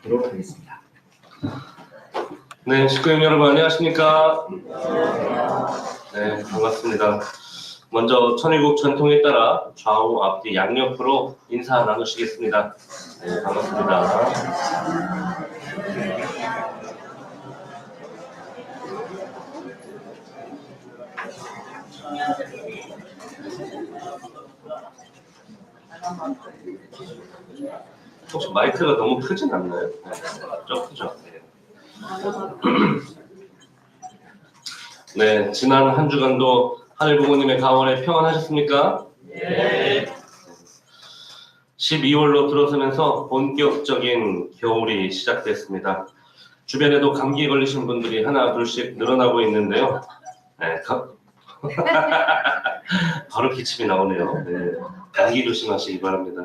듣도록 하겠습니다. 네, 식구형 여러분 안녕하십니까? 네, 반갑습니다. 먼저 천일국 전통에 따라 좌우 앞뒤 양옆으로 인사 나누시겠습니다. 네, 반갑습니다. 혹시 마이크가 너무 크진 않나요? 네, 좀 크죠? 네, 지난 한 주간도 하늘 부모님의 가원에 평안하셨습니까? 네. 12월로 들어서면서 본격적인 겨울이 시작됐습니다. 주변에도 감기에 걸리신 분들이 하나 둘씩 늘어나고 있는데요. 네, 바로 기침이 나오네요. 네, 감기 조심하시기 바랍니다.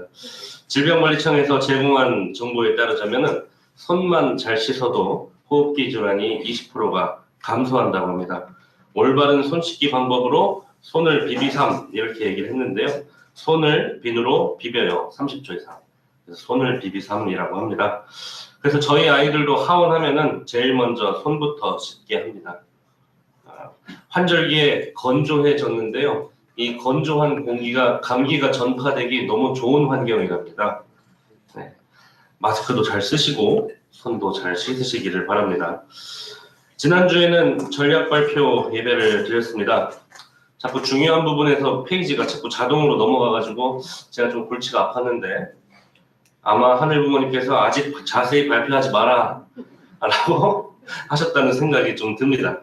질병관리청에서 제공한 정보에 따르자면은 손만 잘 씻어도 호흡기 질환이 20%가 감소한다고 합니다. 올바른 손 씻기 방법으로 손을 비비삼 이렇게 얘기를 했는데요. 손을 비누로 비벼요. 30초 이상. 그래서 손을 비비삼이라고 합니다. 그래서 저희 아이들도 하원하면은 제일 먼저 손부터 씻게 합니다. 환절기에 건조해졌는데요. 이 건조한 공기가 감기가 전파되기 너무 좋은 환경이랍니다. 네. 마스크도 잘 쓰시고 손도 잘 씻으시기를 바랍니다. 지난주에는 전략 발표 예배를 드렸습니다. 자꾸 중요한 부분에서 페이지가 자꾸 자동으로 넘어가가지고 제가 좀 골치가 아팠는데 아마 하늘 부모님께서 아직 자세히 발표하지 마라 라고 하셨다는 생각이 좀 듭니다.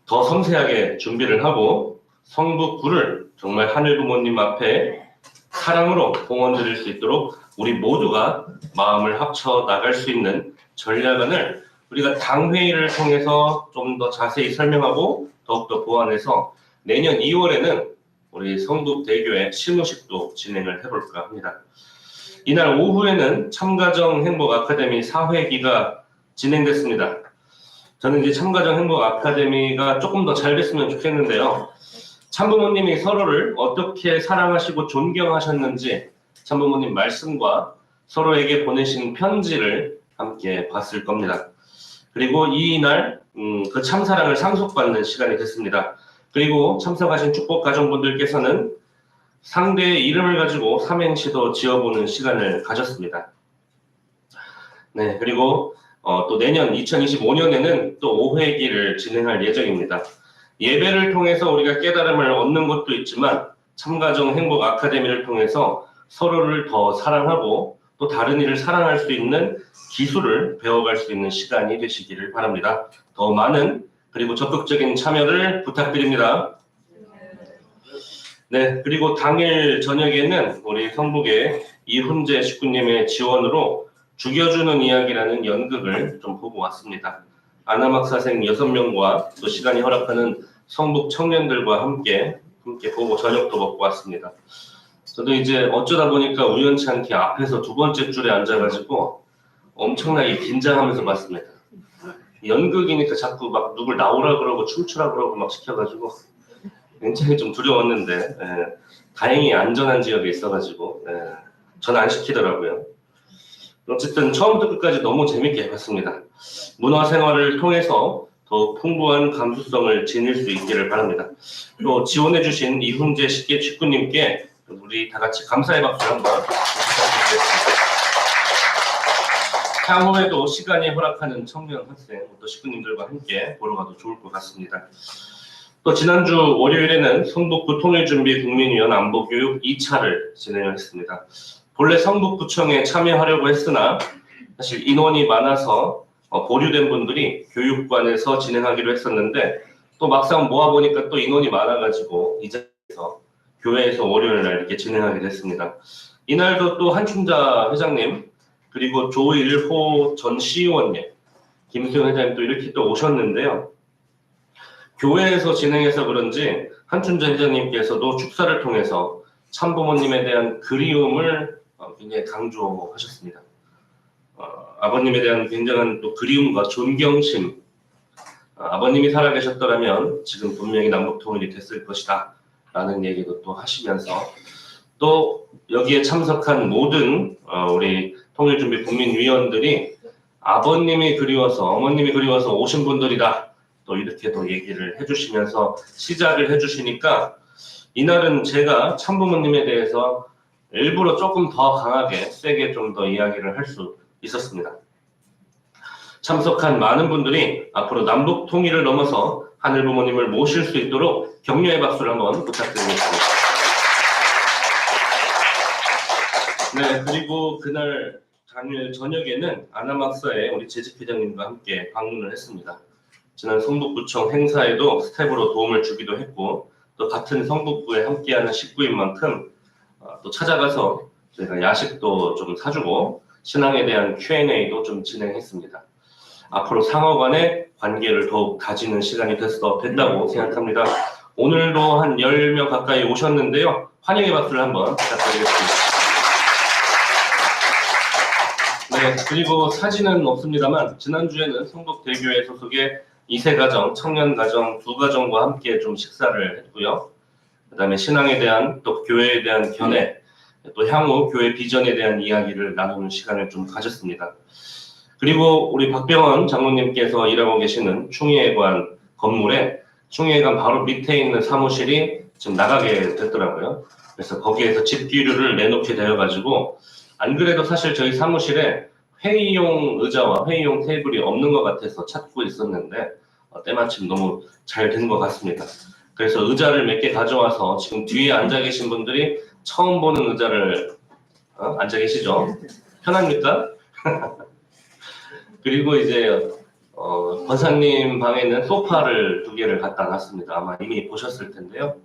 더 섬세하게 준비를 하고 성부 9를 정말 하늘 부모님 앞에 사랑으로 봉헌 드릴 수 있도록 우리 모두가 마음을 합쳐 나갈 수 있는 전략안을 우리가 당회의를 통해서 좀 더 자세히 설명하고 더욱더 보완해서 내년 2월에는 우리 성북대교의 시무식도 진행을 해볼까 합니다. 이날 오후에는 참가정 행복 아카데미 4회기가 진행됐습니다. 저는 이제 참가정 행복 아카데미가 조금 더 잘 됐으면 좋겠는데요. 참부모님이 서로를 어떻게 사랑하시고 존경하셨는지 참부모님 말씀과 서로에게 보내신 편지를 함께 봤을 겁니다. 그리고 이날 그 참사랑을 상속받는 시간이 됐습니다. 그리고 참석하신 축복 가정분들께서는 상대의 이름을 가지고 삼행시도 지어보는 시간을 가졌습니다. 네, 그리고 또 내년 2025년에는 또 5회기를 진행할 예정입니다. 예배를 통해서 우리가 깨달음을 얻는 것도 있지만 참가정 행복 아카데미를 통해서 서로를 더 사랑하고 또 다른 이를 사랑할 수 있는 기술을 배워갈 수 있는 시간이 되시기를 바랍니다. 더 많은 그리고 적극적인 참여를 부탁드립니다. 네, 그리고 당일 저녁에는 우리 성북의 이훈재 식구님의 지원으로 죽여주는 이야기라는 연극을 좀 보고 왔습니다. 아나막사생 6명과 또 시간이 허락하는 성북 청년들과 함께 보고 저녁도 먹고 왔습니다. 저도 이제 어쩌다 보니까 우연치 않게 앞에서 두 번째 줄에 앉아가지고 엄청나게 긴장하면서 봤습니다. 연극이니까 자꾸 막 누굴 나오라 그러고 춤추라 그러고 막 시켜가지고 굉장히 좀 두려웠는데 다행히 안전한 지역에 있어가지고 전 안 시키더라고요. 어쨌든 처음부터 끝까지 너무 재밌게 봤습니다. 문화생활을 통해서 더욱 풍부한 감수성을 지닐 수 있기를 바랍니다. 또 지원해주신 이훈재 식구님께 우리 다 같이 감사의 박수 한번 부탁드리겠습니다. 향후에도 시간이 허락하는 청년 학생 또 식구님들과 함께 보러 가도 좋을 것 같습니다. 또 지난주 월요일에는 성북구 통일준비 국민위원 안보교육 2차를 진행을 했습니다. 본래 성북구청에 참여하려고 했으나 사실 인원이 많아서 보류된 분들이 교육관에서 진행하기로 했었는데 또 막상 모아보니까 또 인원이 많아가지고 이 자리에서 교회에서 월요일날 이렇게 진행하게 됐습니다. 이날도 또 한춘자 회장님 그리고 조일호 전 시의원님 김수영 회장님 또 이렇게 또 오셨는데요. 교회에서 진행해서 그런지 한춘자 회장님께서도 축사를 통해서 참부모님에 대한 그리움을 굉장히 강조하셨습니다. 아버님에 대한 굉장한 또 그리움과 존경심, 아버님이 살아계셨더라면 지금 분명히 남북통일이 됐을 것이다 라는 얘기도 또 하시면서 또 여기에 참석한 모든 우리 통일준비 국민위원들이 아버님이 그리워서 어머님이 그리워서 오신 분들이다. 또 이렇게 또 얘기를 해주시면서 시작을 해주시니까 이날은 제가 참부모님에 대해서 일부러 조금 더 강하게 세게 좀 더 이야기를 할 수 있었습니다. 참석한 많은 분들이 앞으로 남북 통일을 넘어서 하늘 부모님을 모실 수 있도록 격려의 박수를 한번 부탁드리겠습니다. 네, 그리고 그날 당일 저녁에는 아나막사에 우리 재직회장님과 함께 방문을 했습니다. 지난 성북구청 행사에도 스텝으로 도움을 주기도 했고 또 같은 성북구에 함께하는 식구인 만큼 또 찾아가서 저희가 야식도 좀 사주고 신앙에 대한 Q&A도 좀 진행했습니다. 앞으로 상호 간의 관계를 더욱 다지는 시간이 됐다고 생각합니다. 오늘도 한 10명 가까이 오셨는데요. 환영의 박수를 한번 부탁드리겠습니다. 네, 그리고 사진은 없습니다만 지난주에는 성북대교회 소속의 2세 가정, 청년 가정 두 가정과 함께 좀 식사를 했고요. 그 다음에 신앙에 대한 또 교회에 대한 견해, 또 향후 교회 비전에 대한 이야기를 나누는 시간을 좀 가졌습니다. 그리고 우리 박병원 장로님께서 일하고 계시는 충의회관 건물에 충의회관 바로 밑에 있는 사무실이 지금 나가게 됐더라고요. 그래서 거기에서 집기류를 내놓게 되어가지고 안 그래도 사실 저희 사무실에 회의용 의자와 회의용 테이블이 없는 것 같아서 찾고 있었는데 때마침 너무 잘 된 것 같습니다. 그래서 의자를 몇 개 가져와서 지금 뒤에 앉아 계신 분들이 처음 보는 의자를 앉아 계시죠? 편합니까? 그리고 이제 권사님 방에는 소파를 2개를 갖다 놨습니다. 아마 이미 보셨을 텐데요.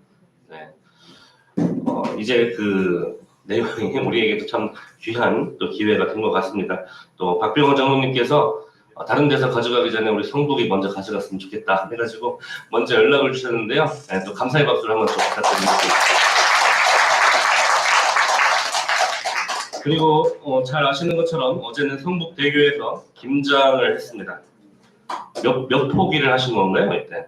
네. 이제 그 내용이 우리에게도 참 귀한 또 기회가 된 것 같습니다. 또 박병원 장로님께서 다른 데서 가져가기 전에 우리 성북이 먼저 가져갔으면 좋겠다 해가지고 먼저 연락을 주셨는데요. 네, 또 감사의 박수를 한번 좀 부탁드리겠습니다. 그리고 잘 아시는 것처럼 어제는 성북대교에서 김장을 했습니다. 몇 포기를 하신 건가요 이때?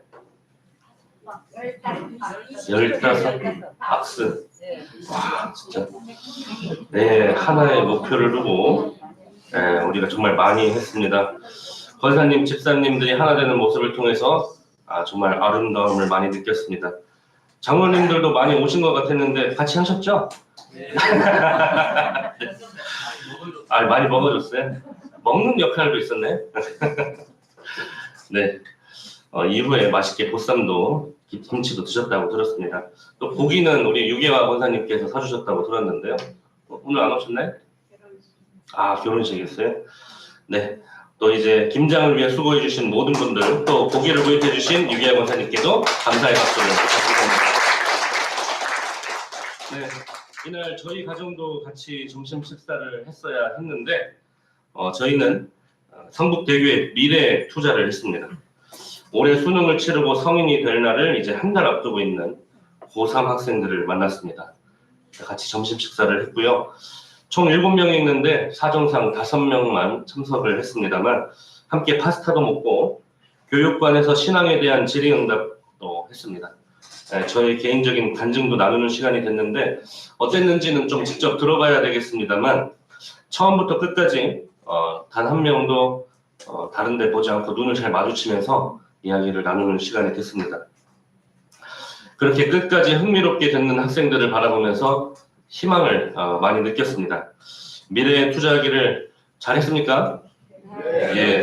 15박스. 와 진짜 네 하나의 목표를 두고 우리가 정말 많이 했습니다. 권사님, 집사님들이 하나 되는 모습을 통해서 정말 아름다움을 많이 느꼈습니다. 장로님들도 많이 오신 것 같았는데 같이 하셨죠? 네. 많이 먹어줬어요? 먹는 역할도 있었네. 네. 이후에 맛있게 보쌈도 김치도 드셨다고 들었습니다. 또 고기는 우리 유계화 권사님께서 사주셨다고 들었는데요. 오늘 안 오셨나요? 결혼식이었어요? 네. 또 이제 김장을 위해 수고해주신 모든 분들, 또 고기를 구입해주신 유계화 권사님께도 감사의 박수를 부탁드립니다. 네. 이날 저희 가정도 같이 점심 식사를 했어야 했는데 저희는 성북대교에 미래 투자를 했습니다. 올해 수능을 치르고 성인이 될 날을 이제 한 달 앞두고 있는 고3 학생들을 만났습니다. 같이 점심 식사를 했고요. 총 7명이 있는데 사정상 5명만 참석을 했습니다만 함께 파스타도 먹고 교육관에서 신앙에 대한 질의응답도 했습니다. 저의 개인적인 간증도 나누는 시간이 됐는데 어땠는지는 좀 직접 들어봐야 되겠습니다만 처음부터 끝까지 단 한 명도 다른 데 보지 않고 눈을 잘 마주치면서 이야기를 나누는 시간이 됐습니다. 그렇게 끝까지 흥미롭게 듣는 학생들을 바라보면서 희망을 많이 느꼈습니다. 미래에 투자하기를 잘했습니까? 네. 예.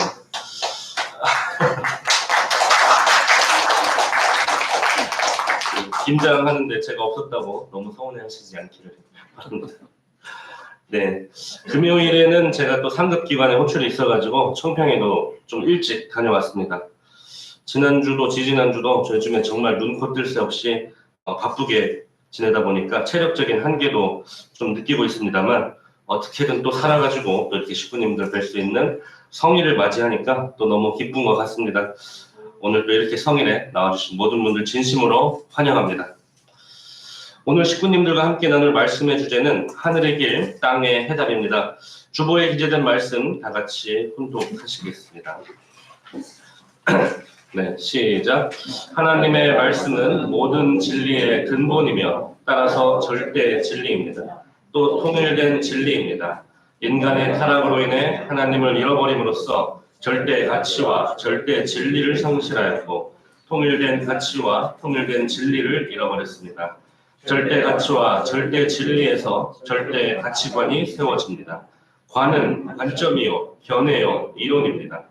김장하는데 제가 없었다고 너무 서운해하시지 않기를 바랍니다. 네, 금요일에는 제가 또 상급기관에 호출이 있어가지고 청평에도 좀 일찍 다녀왔습니다. 지난주도 지지난주도 요즘에 정말 눈코 뜰 새 없이 바쁘게 지내다 보니까 체력적인 한계도 좀 느끼고 있습니다만 어떻게든 또 살아가지고 또 이렇게 식구님들 뵐 수 있는 성일을 맞이하니까 또 너무 기쁜 것 같습니다. 오늘 또 이렇게 성일에 나와주신 모든 분들 진심으로 환영합니다. 오늘 식구님들과 함께 나눌 말씀의 주제는 하늘의 길, 땅의 해답입니다. 주보에 기재된 말씀 다 같이 훈독하시겠습니다. 네, 시작. 하나님의 말씀은 모든 진리의 근본이며 따라서 절대 진리입니다. 또 통일된 진리입니다. 인간의 타락으로 인해 하나님을 잃어버림으로써 절대 가치와 절대 진리를 상실하였고 통일된 가치와 통일된 진리를 잃어버렸습니다. 절대 가치와 절대 진리에서 절대 가치관이 세워집니다. 관은 관점이요, 견해요, 이론입니다.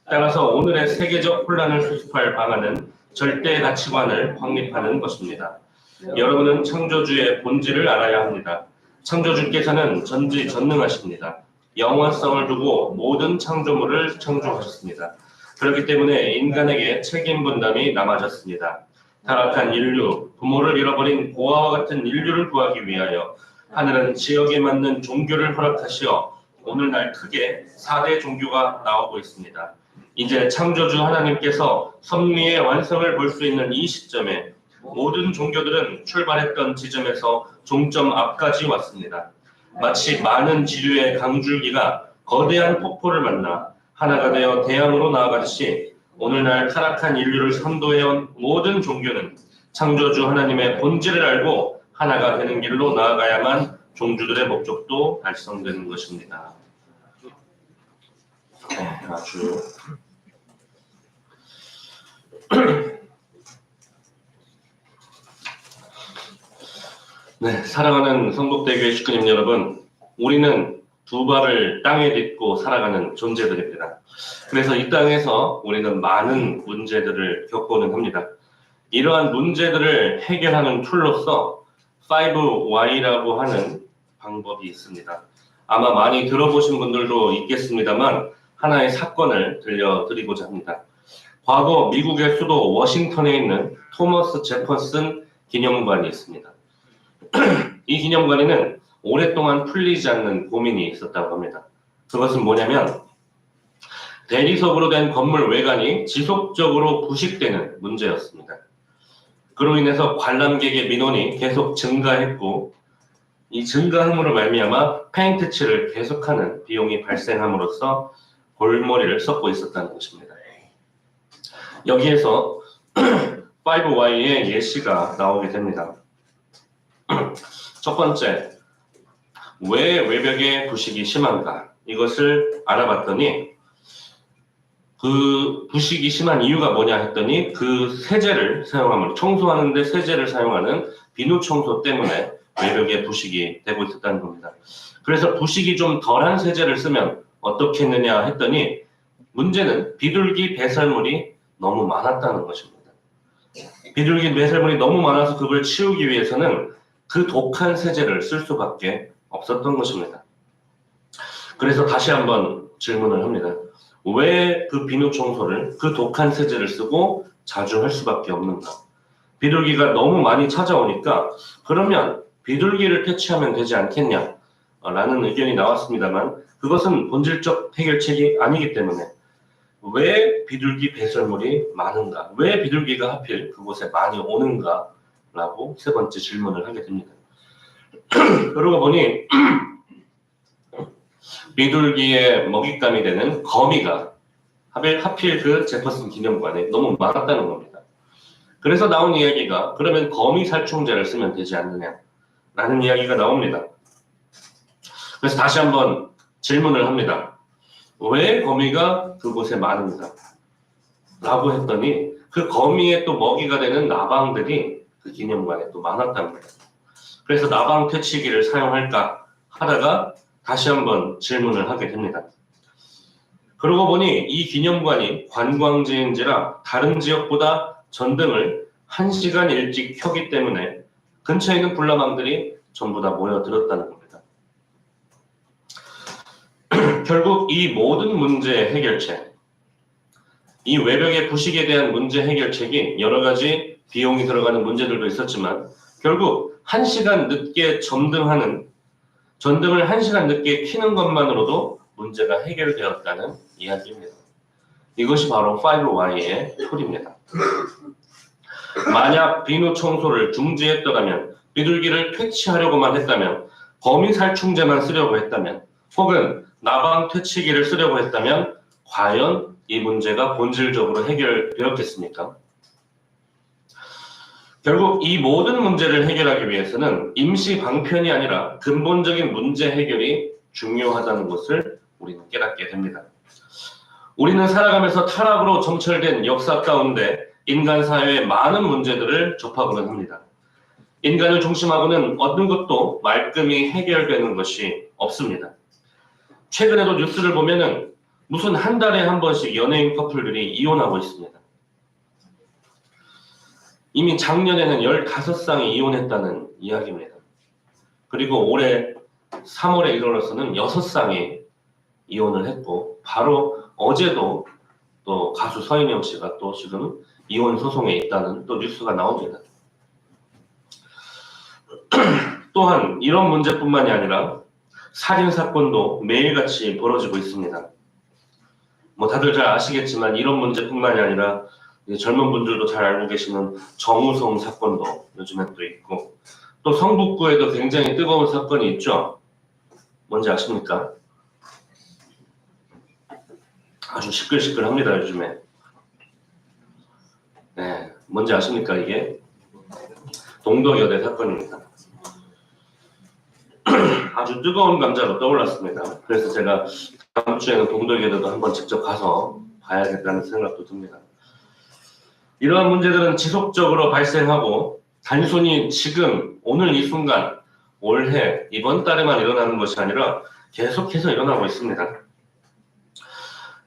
따라서 오늘의 세계적 혼란을 수습할 방안은 절대 가치관을 확립하는 것입니다. 여러분은 창조주의 본질을 알아야 합니다. 창조주께서는 전지전능하십니다. 영원성을 두고 모든 창조물을 창조하셨습니다. 그렇기 때문에 인간에게 책임 분담이 남아졌습니다. 타락한 인류, 부모를 잃어버린 고아와 같은 인류를 구하기 위하여 하늘은 지역에 맞는 종교를 허락하시어 오늘날 크게 4대 종교가 나오고 있습니다. 이제 창조주 하나님께서 섭리의 완성을 볼 수 있는 이 시점에 모든 종교들은 출발했던 지점에서 종점 앞까지 왔습니다. 마치 많은 지류의 강줄기가 거대한 폭포를 만나 하나가 되어 대양으로 나아가듯이 오늘날 타락한 인류를 선도해온 모든 종교는 창조주 하나님의 본질을 알고 하나가 되는 길로 나아가야만 종주들의 목적도 달성되는 것입니다. 아주 네, 사랑하는 성북대교회 식구님 여러분, 우리는 두 발을 땅에 딛고 살아가는 존재들입니다. 그래서 이 땅에서 우리는 많은 문제들을 겪고는 합니다. 이러한 문제들을 해결하는 툴로서 5Y라고 하는 방법이 있습니다. 아마 많이 들어보신 분들도 있겠습니다만 하나의 사건을 들려드리고자 합니다. 과거 미국의 수도 워싱턴에 있는 토머스 제퍼슨 기념관이 있습니다. 이 기념관에는 오랫동안 풀리지 않는 고민이 있었다고 합니다. 그것은 뭐냐면 대리석으로 된 건물 외관이 지속적으로 부식되는 문제였습니다. 그로 인해서 관람객의 민원이 계속 증가했고 이 증가함으로 말미암아 페인트 칠을 계속하는 비용이 발생함으로써 골머리를 썩고 있었다는 것입니다. 여기에서 5Y의 예시가 나오게 됩니다. 첫 번째, 왜 외벽의 부식이 심한가? 이것을 알아봤더니 그 부식이 심한 이유가 뭐냐 했더니 그 세제를 사용함으로 청소하는데 세제를 사용하는 비누 청소 때문에 외벽의 부식이 되고 있었다는 겁니다. 그래서 부식이 좀 덜한 세제를 쓰면 어떻게 했느냐 했더니 문제는 비둘기 배설물이 너무 많았다는 것입니다. 비둘기 배설물이 너무 많아서 그걸 치우기 위해서는 그 독한 세제를 쓸 수밖에 없었던 것입니다. 그래서 다시 한번 질문을 합니다. 왜 그 비누 청소를 그 독한 세제를 쓰고 자주 할 수밖에 없는가? 비둘기가 너무 많이 찾아오니까 그러면 비둘기를 퇴치하면 되지 않겠냐? 라는 의견이 나왔습니다만 그것은 본질적 해결책이 아니기 때문에 왜 비둘기 배설물이 많은가? 왜 비둘기가 하필 그곳에 많이 오는가? 라고 세 번째 질문을 하게 됩니다. 그러고 보니 비둘기의 먹잇감이 되는 거미가 하필 그 제퍼슨 기념관에 너무 많았다는 겁니다. 그래서 나온 이야기가 그러면 거미 살충제를 쓰면 되지 않느냐 라는 이야기가 나옵니다. 그래서 다시 한번 질문을 합니다. 왜 거미가 그곳에 많은가? 라고 했더니 그 거미의 또 먹이가 되는 나방들이 그 기념관에 또 많았답니다. 그래서 나방 퇴치기를 사용할까 하다가 다시 한번 질문을 하게 됩니다. 그러고 보니 이 기념관이 관광지인지라 다른 지역보다 전등을 1시간 일찍 켜기 때문에 근처에 있는 불나방들이 전부 다 모여들었다는 겁니다. 결국 이 모든 문제의 해결책, 이 외벽의 부식에 대한 문제 해결책이 여러 가지 비용이 들어가는 문제들도 있었지만 결국 1시간 늦게 전등을 1시간 늦게 켜는 것만으로도 문제가 해결되었다는 이야기입니다. 이것이 바로 5Y의 툴입니다. 만약 비누 청소를 중지했더라면, 비둘기를 퇴치하려고만 했다면, 거미 살충제만 쓰려고 했다면, 혹은 나방 퇴치기를 쓰려고 했다면 과연 이 문제가 본질적으로 해결되었겠습니까? 결국 이 모든 문제를 해결하기 위해서는 임시 방편이 아니라 근본적인 문제 해결이 중요하다는 것을 우리는 깨닫게 됩니다. 우리는 살아가면서 타락으로 점철된 역사 가운데 인간 사회의 많은 문제들을 접하고는 합니다. 인간을 중심하고는 어떤 것도 말끔히 해결되는 것이 없습니다. 최근에도 뉴스를 보면은 무슨 한 달에 한 번씩 연예인 커플들이 이혼하고 있습니다. 이미 작년에는 15쌍이 이혼했다는 이야기입니다. 그리고 올해 3월에 일어나서는 6쌍이 이혼을 했고, 바로 어제도 또 가수 서인영 씨가 또 지금 이혼 소송에 있다는 또 뉴스가 나옵니다. 또한 이런 문제뿐만이 아니라 살인 사건도 매일같이 벌어지고 있습니다. 뭐 다들 잘 아시겠지만 이런 문제뿐만이 아니라 젊은 분들도 잘 알고 계시는 정우성 사건도 요즘에 또 있고, 또 성북구에도 굉장히 뜨거운 사건이 있죠. 뭔지 아십니까? 아주 시끌시끌합니다, 요즘에. 네, 뭔지 아십니까, 이게? 동덕여대 사건입니다. 아주 뜨거운 감자로 떠올랐습니다. 그래서 제가 다음 주에는 동덕여대도 한번 직접 가서 봐야겠다는 생각도 듭니다. 이러한 문제들은 지속적으로 발생하고 단순히 지금 오늘 이 순간 올해 이번 달에만 일어나는 것이 아니라 계속해서 일어나고 있습니다.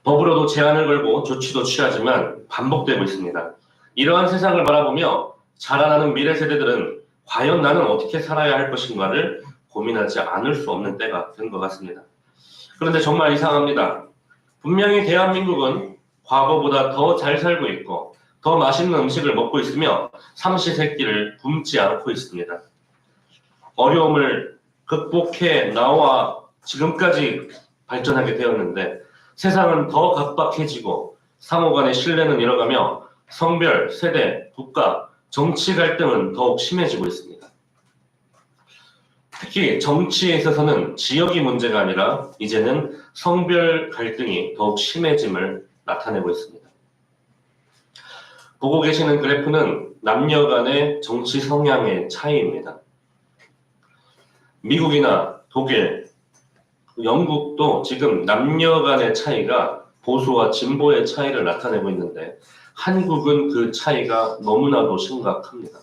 법으로도 제한을 걸고 조치도 취하지만 반복되고 있습니다. 이러한 세상을 바라보며 자라나는 미래 세대들은 과연 나는 어떻게 살아야 할 것인가를 고민하지 않을 수 없는 때가 된 것 같습니다. 그런데 정말 이상합니다. 분명히 대한민국은 과거보다 더 잘 살고 있고 더 맛있는 음식을 먹고 있으며 삼시세끼를 굶지 않고 있습니다. 어려움을 극복해 나와 지금까지 발전하게 되었는데 세상은 더 각박해지고 상호 간의 신뢰는 잃어가며 성별, 세대, 국가, 정치 갈등은 더욱 심해지고 있습니다. 특히 정치에 있어서는 지역이 문제가 아니라 이제는 성별 갈등이 더욱 심해짐을 나타내고 있습니다. 보고 계시는 그래프는 남녀 간의 정치 성향의 차이입니다. 미국이나 독일, 영국도 지금 남녀 간의 차이가 보수와 진보의 차이를 나타내고 있는데 한국은 그 차이가 너무나도 심각합니다.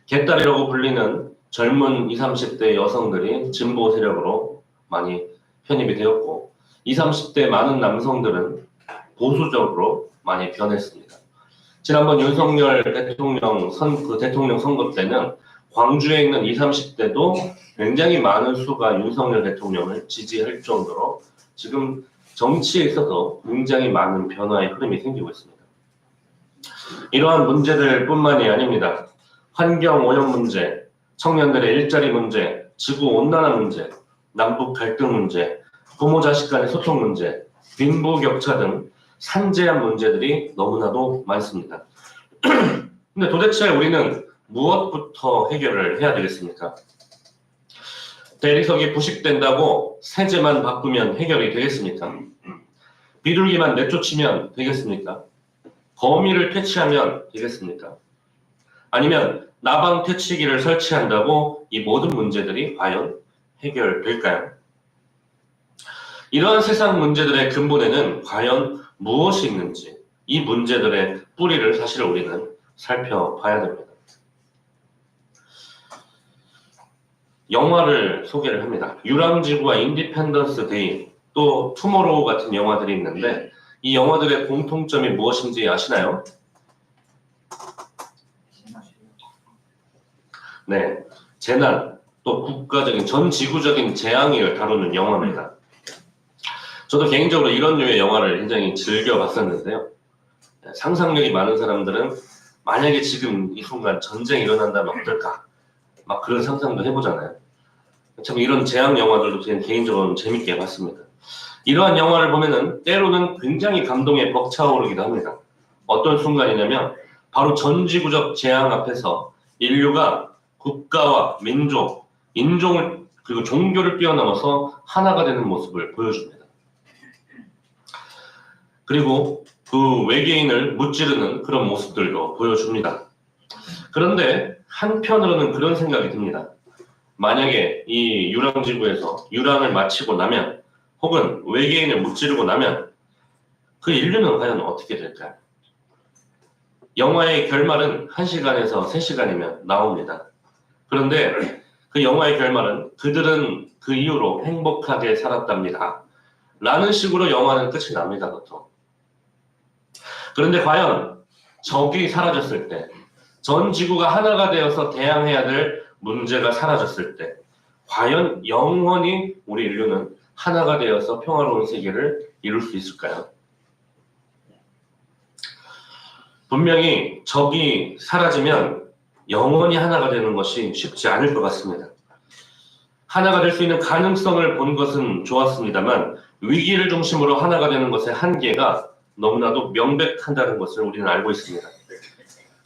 개딸이라고 불리는 젊은 20, 30대 여성들이 진보 세력으로 많이 편입이 되었고 20, 30대 많은 남성들은 보수적으로 많이 변했습니다. 지난번 윤석열 대통령 선거 때는 광주에 있는 20, 30대도 굉장히 많은 수가 윤석열 대통령을 지지할 정도로 지금 정치에 있어서 굉장히 많은 변화의 흐름이 생기고 있습니다. 이러한 문제들 뿐만이 아닙니다. 환경 오염 문제, 청년들의 일자리 문제, 지구온난화 문제, 남북 갈등 문제, 부모 자식 간의 소통 문제, 빈부격차 등 산재한 문제들이 너무나도 많습니다. 근데 도대체 우리는 무엇부터 해결을 해야 되겠습니까? 대리석이 부식된다고 세제만 바꾸면 해결이 되겠습니까? 비둘기만 내쫓으면 되겠습니까? 거미를 퇴치하면 되겠습니까? 아니면 나방 퇴치기를 설치한다고 이 모든 문제들이 과연 해결될까요? 이러한 세상 문제들의 근본에는 과연 무엇이 있는지 이 문제들의 뿌리를 사실 우리는 살펴봐야 됩니다. 영화를 소개를 합니다. 유랑지구와 인디펜던스 데이, 또 투모로우 같은 영화들이 있는데 이 영화들의 공통점이 무엇인지 아시나요? 네, 재난, 또 국가적인 전 지구적인 재앙을 다루는 영화입니다. 저도 개인적으로 이런 류의 영화를 굉장히 즐겨 봤었는데요. 상상력이 많은 사람들은 만약에 지금 이 순간 전쟁이 일어난다면 어떨까? 막 그런 상상도 해보잖아요. 참 이런 재앙 영화들도 저는 개인적으로 재밌게 봤습니다. 이러한 영화를 보면은 때로는 굉장히 감동에 벅차오르기도 합니다. 어떤 순간이냐면 바로 전지구적 재앙 앞에서 인류가 국가와 민족, 인종을 그리고 종교를 뛰어넘어서 하나가 되는 모습을 보여줍니다. 그리고 그 외계인을 무찌르는 그런 모습들도 보여줍니다. 그런데 한편으로는 그런 생각이 듭니다. 만약에 이 유랑지구에서 유랑을 마치고 나면 혹은 외계인을 무찌르고 나면 그 인류는 과연 어떻게 될까요? 영화의 결말은 1시간에서 3시간이면 나옵니다. 그런데 그 영화의 결말은 그들은 그 이후로 행복하게 살았답니다. 라는 식으로 영화는 끝이 납니다, 보통. 그런데 과연 적이 사라졌을 때, 전 지구가 하나가 되어서 대항해야 될 문제가 사라졌을 때, 과연 영원히 우리 인류는 하나가 되어서 평화로운 세계를 이룰 수 있을까요? 분명히 적이 사라지면 영원히 하나가 되는 것이 쉽지 않을 것 같습니다. 하나가 될 수 있는 가능성을 본 것은 좋았습니다만 위기를 중심으로 하나가 되는 것의 한계가 너무나도 명백하다는 것을 우리는 알고 있습니다.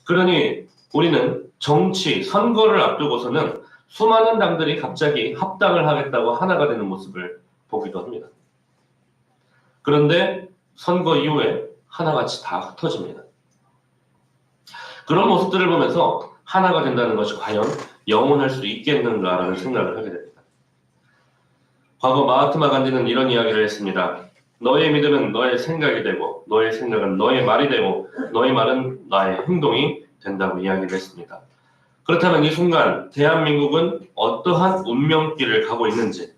그러니 우리는 정치, 선거를 앞두고서는 수많은 당들이 갑자기 합당을 하겠다고 하나가 되는 모습을 보기도 합니다. 그런데 선거 이후에 하나같이 다 흩어집니다. 그런 모습들을 보면서 하나가 된다는 것이 과연 영원할 수 있겠는가라는 생각을 하게 됩니다. 과거 마하트마 간디는 이런 이야기를 했습니다. 너의 믿음은 너의 생각이 되고 너의 생각은 너의 말이 되고 너의 말은 나의 행동이 된다고 이야기를 했습니다. 그렇다면 이 순간 대한민국은 어떠한 운명길을 가고 있는지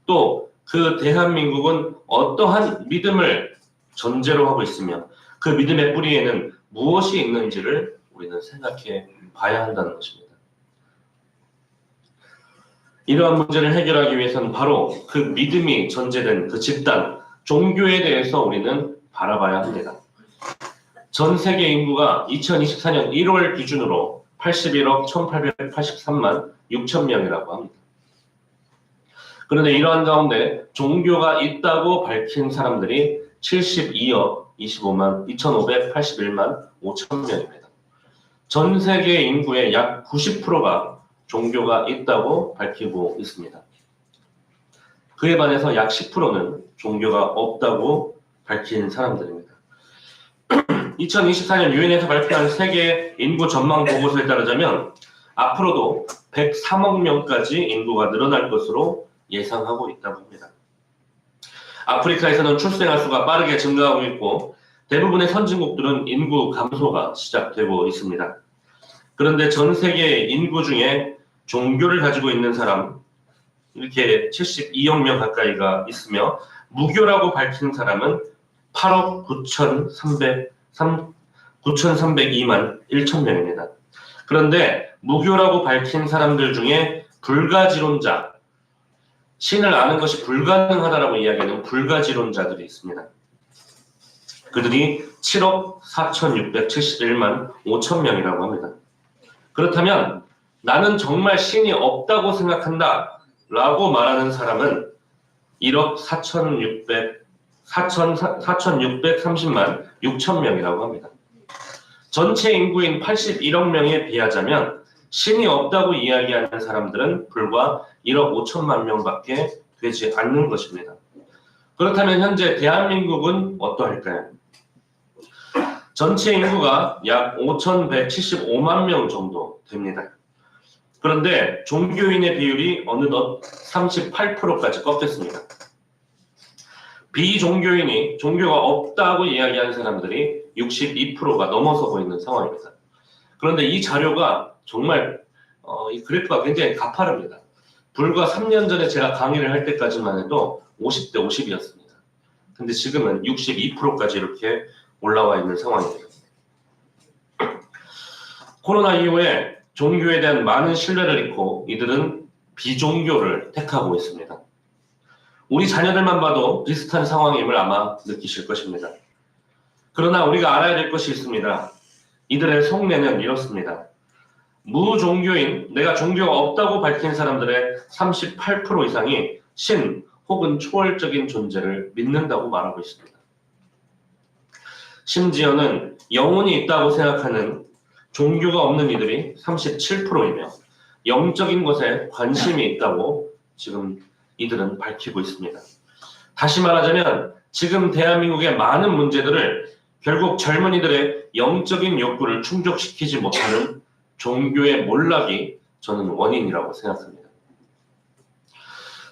또 그 대한민국은 어떠한 믿음을 전제로 하고 있으며 그 믿음의 뿌리에는 무엇이 있는지를 우리는 생각해 봐야 한다는 것입니다. 이러한 문제를 해결하기 위해서는 바로 그 믿음이 전제된 그 집단, 종교에 대해서 우리는 바라봐야 합니다. 전 세계 인구가 2024년 1월 기준으로 81억 1883만 6천 명이라고 합니다. 그런데 이러한 가운데 종교가 있다고 밝힌 사람들이 72억 25만 2581만 5천 명입니다. 전 세계 인구의 약 90%가 종교가 있다고 밝히고 있습니다. 그에 반해서 약 10%는 종교가 없다고 밝힌 사람들입니다. 2024년 유엔에서 발표한 세계 인구 전망 보고서에 따르자면 앞으로도 103억 명까지 인구가 늘어날 것으로 예상하고 있다고 합니다. 아프리카에서는 출생아 수가 빠르게 증가하고 있고 대부분의 선진국들은 인구 감소가 시작되고 있습니다. 그런데 전 세계 인구 중에 종교를 가지고 있는 사람 이렇게 72억 명 가까이가 있으며 무교라고 밝힌 사람은 8억 9,302만 1천 명입니다. 그런데 무교라고 밝힌 사람들 중에 불가지론자, 신을 아는 것이 불가능하다라고 이야기하는 불가지론자들이 있습니다. 그들이 7억 4,671만 5천 명이라고 합니다. 그렇다면 나는 정말 신이 없다고 생각한다 라고 말하는 사람은 1억 4,630만 6천 명이라고 합니다. 전체 인구인 81억 명에 비하자면 신이 없다고 이야기하는 사람들은 불과 1억 5천만 명밖에 되지 않는 것입니다. 그렇다면 현재 대한민국은 어떠할까요? 전체 인구가 약 5,175만 명 정도 됩니다. 그런데 종교인의 비율이 어느덧 38%까지 꺾였습니다. 비종교인이 종교가 없다고 이야기하는 사람들이 62%가 넘어서고 있는 상황입니다. 그런데 이 자료가 정말 이 그래프가 굉장히 가파릅니다. 불과 3년 전에 제가 강의를 할 때까지만 해도 50대 50이었습니다. 근데 지금은 62%까지 이렇게 올라와 있는 상황입니다. 코로나 이후에 종교에 대한 많은 신뢰를 잃고 이들은 비종교를 택하고 있습니다. 우리 자녀들만 봐도 비슷한 상황임을 아마 느끼실 것입니다. 그러나 우리가 알아야 될 것이 있습니다. 이들의 속내는 이렇습니다. 무종교인, 내가 종교가 없다고 밝힌 사람들의 38% 이상이 신 혹은 초월적인 존재를 믿는다고 말하고 있습니다. 심지어는 영혼이 있다고 생각하는 종교가 없는 이들이 37%이며 영적인 것에 관심이 있다고 지금 이들은 밝히고 있습니다. 다시 말하자면 지금 대한민국의 많은 문제들을 결국 젊은이들의 영적인 욕구를 충족시키지 못하는 종교의 몰락이 저는 원인이라고 생각합니다.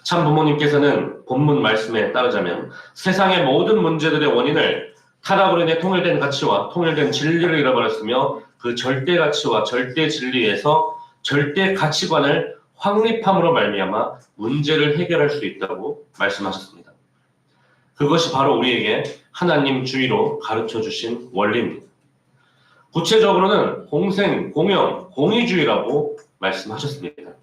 참 부모님께서는 본문 말씀에 따르자면 세상의 모든 문제들의 원인을 타락으로 인해 통일된 가치와 통일된 진리를 잃어버렸으며 그 절대 가치와 절대 진리에서 절대 가치관을 확립함으로 말미암아 문제를 해결할 수 있다고 말씀하셨습니다. 그것이 바로 우리에게 하나님 주의로 가르쳐 주신 원리입니다. 구체적으로는 공생, 공영, 공의주의라고 말씀하셨습니다.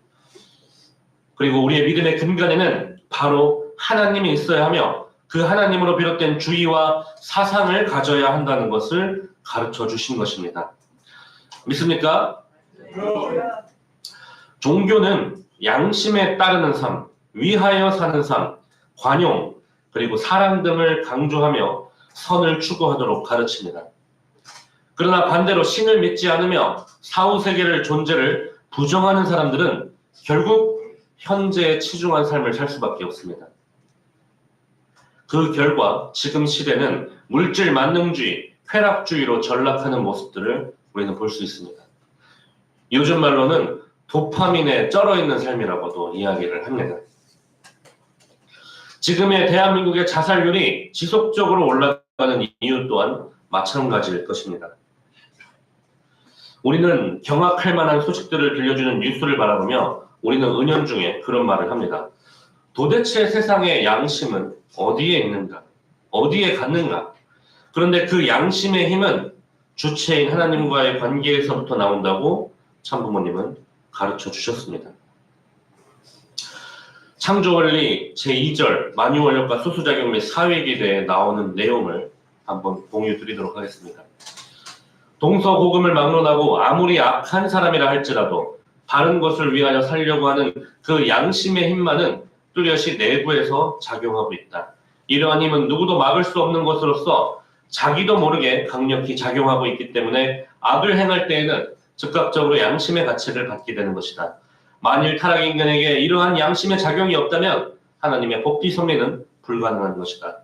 그리고 우리의 믿음의 근간에는 바로 하나님이 있어야 하며 그 하나님으로 비롯된 주의와 사상을 가져야 한다는 것을 가르쳐 주신 것입니다. 믿습니까? 종교는 양심에 따르는 삶, 위하여 사는 삶, 관용, 그리고 사랑 등을 강조하며 선을 추구하도록 가르칩니다. 그러나 반대로 신을 믿지 않으며 사후세계를 존재를 부정하는 사람들은 결국 현재에 치중한 삶을 살 수밖에 없습니다. 그 결과 지금 시대는 물질 만능주의, 쾌락주의로 전락하는 모습들을 우리는 볼 수 있습니다. 요즘 말로는 도파민에 쩔어있는 삶이라고도 이야기를 합니다. 지금의 대한민국의 자살률이 지속적으로 올라가는 이유 또한 마찬가지일 것입니다. 우리는 경악할 만한 소식들을 들려주는 뉴스를 바라보며 우리는 은연중에 그런 말을 합니다. 도대체 세상의 양심은 어디에 있는가? 어디에 갔는가? 그런데 그 양심의 힘은 주체인 하나님과의 관계에서부터 나온다고 참부모님은 가르쳐 주셨습니다. 창조원리 제2절 만유원력과 소수작용 및 사회기대에 나오는 내용을 한번 공유 드리도록 하겠습니다. 동서고금을 막론하고 아무리 악한 사람이라 할지라도 바른 것을 위하여 살려고 하는 그 양심의 힘만은 뚜렷이 내부에서 작용하고 있다. 이러한 힘은 누구도 막을 수 없는 것으로서 자기도 모르게 강력히 작용하고 있기 때문에 악을 행할 때에는 즉각적으로 양심의 가치를 받게 되는 것이다. 만일 타락 인간에게 이러한 양심의 작용이 없다면 하나님의 복귀 섭리는 불가능한 것이다.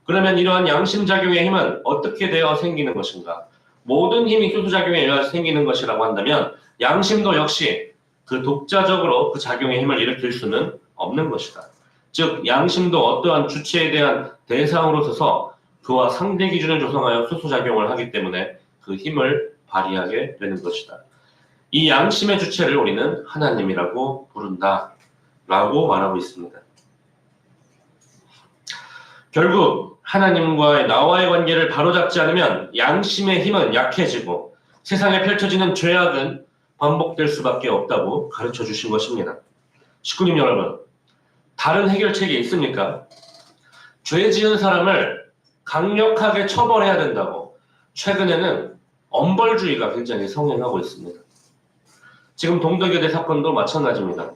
그러면 이러한 양심 작용의 힘은 어떻게 되어 생기는 것인가? 모든 힘이 소수작용에 의해서 생기는 것이라고 한다면 양심도 역시 그 독자적으로 그 작용의 힘을 일으킬 수는 없는 것이다. 즉 양심도 어떠한 주체에 대한 대상으로 서서 그와 상대 기준을 조성하여 소수작용을 하기 때문에 그 힘을 발휘하게 되는 것이다. 이 양심의 주체를 우리는 하나님이라고 부른다 라고 말하고 있습니다. 결국 하나님과의 나와의 관계를 바로잡지 않으면 양심의 힘은 약해지고 세상에 펼쳐지는 죄악은 반복될 수밖에 없다고 가르쳐 주신 것입니다. 식구님 여러분, 다른 해결책이 있습니까? 죄 지은 사람을 강력하게 처벌해야 된다고 최근에는 엄벌주의가 굉장히 성행하고 있습니다. 지금 동덕여대 사건도 마찬가지입니다.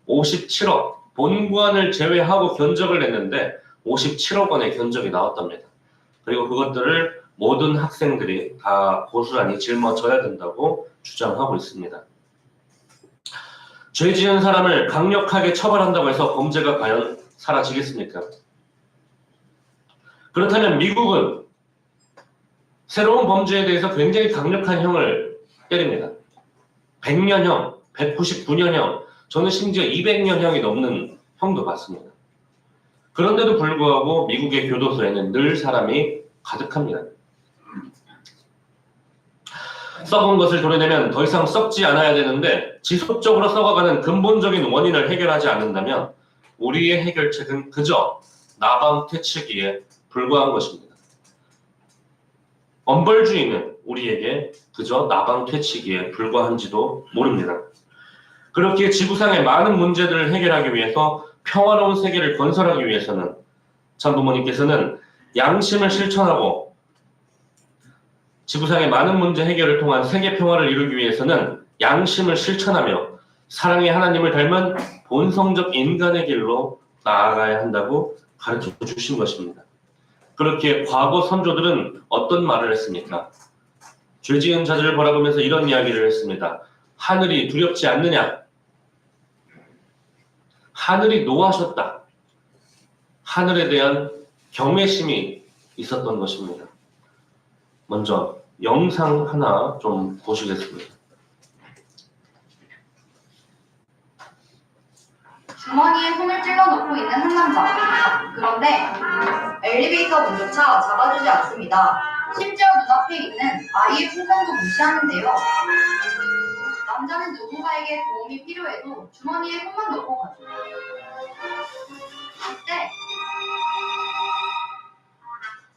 57억, 본관을 제외하고 견적을 냈는데 57억 원의 견적이 나왔답니다. 그리고 그것들을 모든 학생들이 다 고스란히 짊어져야 된다고 주장하고 있습니다. 죄 지은 사람을 강력하게 처벌한다고 해서 범죄가 과연 사라지겠습니까? 그렇다면 미국은 새로운 범죄에 대해서 굉장히 강력한 형을 때립니다. 100년형, 199년형, 저는 심지어 200년형이 넘는 형도 봤습니다. 그런데도 불구하고 미국의 교도소에는 늘 사람이 가득합니다. 썩은 것을 도려내면 더 이상 썩지 않아야 되는데 지속적으로 썩어가는 근본적인 원인을 해결하지 않는다면 우리의 해결책은 그저 나방퇴치기에 불과한 것입니다. 엄벌주의는 우리에게 그저 나방퇴치기에 불과한지도 모릅니다. 그렇게 지구상의 많은 문제들을 해결하기 위해서 평화로운 세계를 건설하기 위해서는 참부모님께서는 양심을 실천하고 지구상의 많은 문제 해결을 통한 세계 평화를 이루기 위해서는 양심을 실천하며 사랑의 하나님을 닮은 본성적 인간의 길로 나아가야 한다고 가르쳐 주신 것입니다. 그렇게 과거 선조들은 어떤 말을 했습니까? 죄 지은 자들을 바라보면서 이런 이야기를 했습니다. 하늘이 두렵지 않느냐? 하늘이 노하셨다. 하늘에 대한 경외심이 있었던 것입니다. 먼저 영상 하나 좀 보시겠습니다. 주머니에 손을 찔러놓고 있는 한 남자. 그런데 엘리베이터 문조차 잡아주지 않습니다. 심지어 눈앞에 있는 아이의 풍경도 무시하는데요. 남자는 누군가에게 도움이 필요해도 주머니에 손만 넣고 가죠. 그때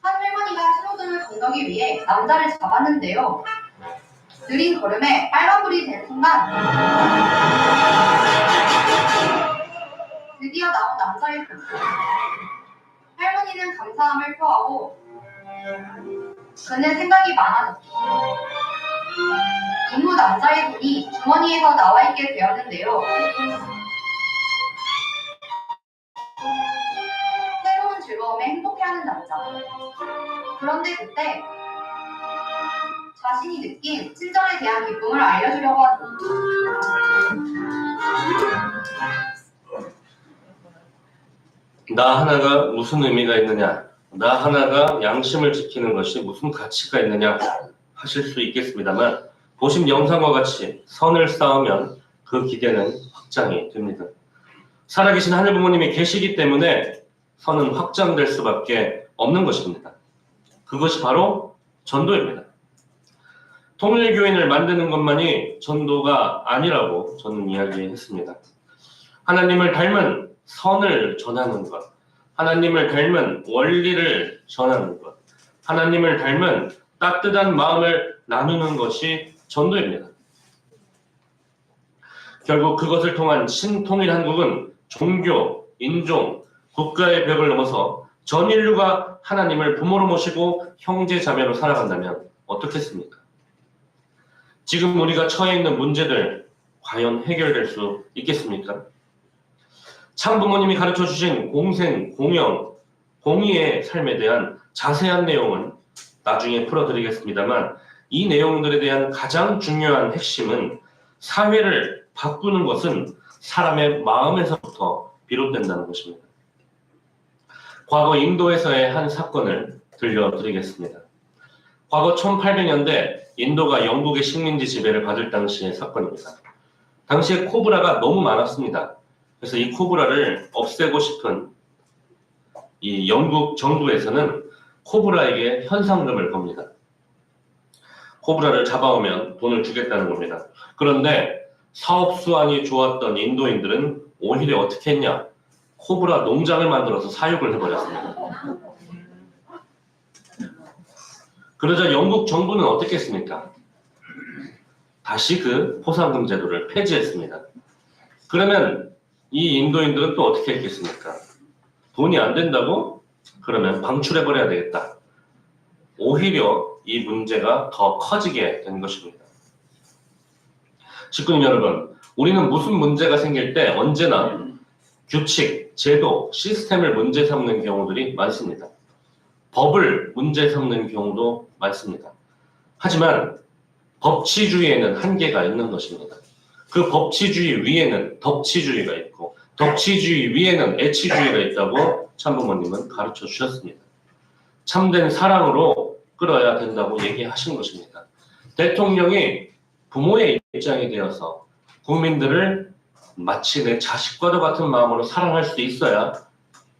한 할머니가 신호등을 건너기 위해 남자를 잡았는데요. 느린 걸음에 빨간불이 된 순간 드디어 나온 남자의 분. 할머니는 감사함을 표하고 그는 생각이 많아졌죠. 이후 남자의 손이 주머니에서 나와 있게 되었는데요. 새로운 즐거움에 행복해하는 남자. 그런데 그때 자신이 느낀 친절에 대한 기쁨을 알려주려고 하죠. 나 하나가 무슨 의미가 있느냐, 나 하나가 양심을 지키는 것이 무슨 가치가 있느냐 하실 수 있겠습니다만, 보신 영상과 같이 선을 쌓으면 그 기대는 확장이 됩니다. 살아계신 하늘 부모님이 계시기 때문에 선은 확장될 수밖에 없는 것입니다. 그것이 바로 전도입니다. 통일교인을 만드는 것만이 전도가 아니라고 저는 이야기했습니다. 하나님을 닮은 선을 전하는 것, 하나님을 닮은 원리를 전하는 것, 하나님을 닮은 따뜻한 마음을 나누는 것이 전도입니다. 결국 그것을 통한 신통일 한국은 종교, 인종, 국가의 벽을 넘어서 전 인류가 하나님을 부모로 모시고 형제 자매로 살아간다면 어떻겠습니까? 지금 우리가 처해 있는 문제들 과연 해결될 수 있겠습니까? 참 부모님이 가르쳐 주신 공생, 공영, 공의의 삶에 대한 자세한 내용은 나중에 풀어드리겠습니다만, 이 내용들에 대한 가장 중요한 핵심은 사회를 바꾸는 것은 사람의 마음에서부터 비롯된다는 것입니다. 과거 인도에서의 한 사건을 들려드리겠습니다. 과거 1800년대 인도가 영국의 식민지 지배를 받을 당시의 사건입니다. 당시에 코브라가 너무 많았습니다. 그래서 이 코브라를 없애고 싶은 이 영국 정부에서는 코브라에게 현상금을 겁니다. 코브라를 잡아오면 돈을 주겠다는 겁니다. 그런데 사업 수완이 좋았던 인도인들은 오히려 어떻게 했냐? 코브라 농장을 만들어서 사육을 해버렸습니다. 그러자 영국 정부는 어떻게 했습니까? 다시 그 포상금 제도를 폐지했습니다. 그러면 이 인도인들은 또 어떻게 했겠습니까? 돈이 안 된다고? 그러면 방출해버려야 되겠다. 오히려 이 문제가 더 커지게 된 것입니다. 식구님 여러분, 우리는 무슨 문제가 생길 때 언제나 규칙, 제도, 시스템을 문제 삼는 경우들이 많습니다. 법을 문제 삼는 경우도 많습니다. 하지만 법치주의에는 한계가 있는 것입니다. 그 법치주의 위에는 덕치주의가 있고, 덕치주의 위에는 애치주의가 있다고 참부모님은 가르쳐 주셨습니다. 참된 사랑으로 끌어야 된다고 얘기하신 것입니다. 대통령이 부모의 입장이 되어서 국민들을 마치 내 자식과도 같은 마음으로 사랑할 수 있어야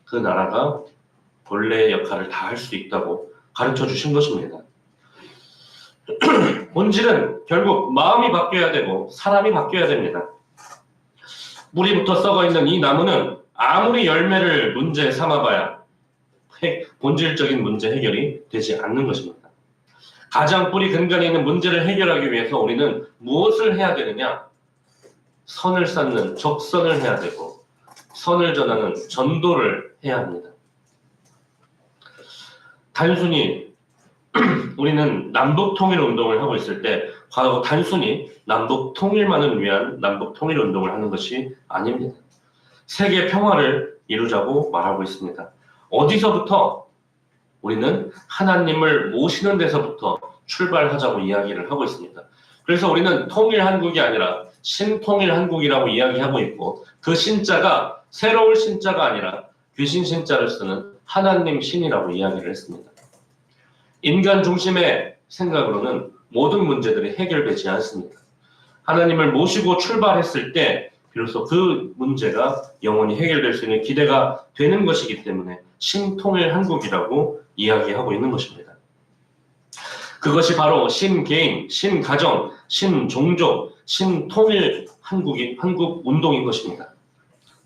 그 나라가 본래의 역할을 다 할 수 있다고 가르쳐 주신 것입니다. 본질은 결국 마음이 바뀌어야 되고 사람이 바뀌어야 됩니다. 뿌리부터 썩어 있는 이 나무는 아무리 열매를 문제 삼아봐야 본질적인 문제 해결이 되지 않는 것입니다. 가장 뿌리 근간에 있는 문제를 해결하기 위해서 우리는 무엇을 해야 되느냐? 선을 쌓는 적선을 해야 되고, 선을 전하는 전도를 해야 합니다. 단순히 우리는 남북통일운동을 하고 있을 때 과거 단순히 남북통일만을 위한 남북통일운동을 하는 것이 아닙니다. 세계 평화를 이루자고 말하고 있습니다. 어디서부터? 우리는 하나님을 모시는 데서부터 출발하자고 이야기를 하고 있습니다. 그래서 우리는 통일한국이 아니라 신통일한국이라고 이야기하고 있고, 그 신자가 새로울 신자가 아니라 귀신 신자를 쓰는 하나님 신이라고 이야기를 했습니다. 인간 중심의 생각으로는 모든 문제들이 해결되지 않습니다. 하나님을 모시고 출발했을 때 비로소 그 문제가 영원히 해결될 수 있는 기대가 되는 것이기 때문에 신통일 한국이라고 이야기하고 있는 것입니다. 그것이 바로 신개인, 신가정, 신종족, 신통일 한국 운동인 것입니다.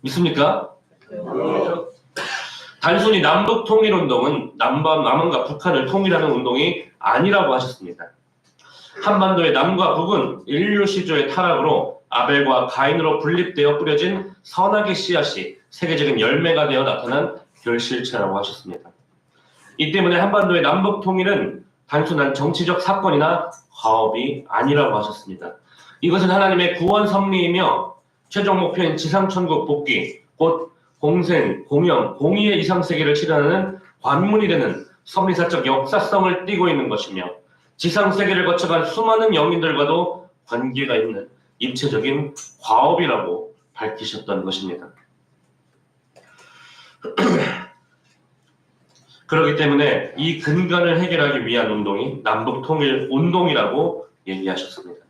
믿습니까? 단순히 남북 통일 운동은 남한과 북한을 통일하는 운동이 아니라고 하셨습니다. 한반도의 남과 북은 인류 시조의 타락으로 아벨과 가인으로 분립되어 뿌려진 선악의 씨앗이 세계적인 열매가 되어 나타난 결실체라고 하셨습니다. 이 때문에 한반도의 남북 통일은 단순한 정치적 사건이나 과업이 아니라고 하셨습니다. 이것은 하나님의 구원 섭리이며 최종 목표인 지상천국 복귀, 곧 공생, 공영, 공의의 이상세계를 실현하는 관문이 되는 섭리사적 역사성을 띠고 있는 것이며 지상세계를 거쳐간 수많은 영인들과도 관계가 있는 입체적인 과업이라고 밝히셨던 것입니다. 그렇기 때문에 이 근간을 해결하기 위한 운동이 남북통일 운동이라고 얘기하셨습니다.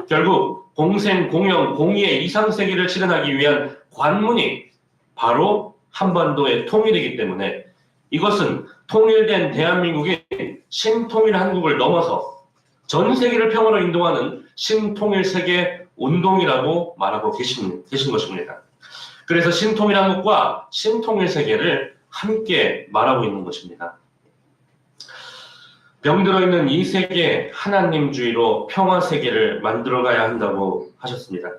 결국 공생, 공영, 공의의 이상세계를 실현하기 위한 관문이 바로 한반도의 통일이기 때문에 이것은 통일된 대한민국의 신통일 한국을 넘어서 전 세계를 평화로 인도하는 신통일 세계 운동이라고 말하고 계신 것입니다. 그래서 신통일 한국과 신통일 세계를 함께 말하고 있는 것입니다. 병들어 있는 이 세계 하나님주의로 평화 세계를 만들어가야 한다고 하셨습니다.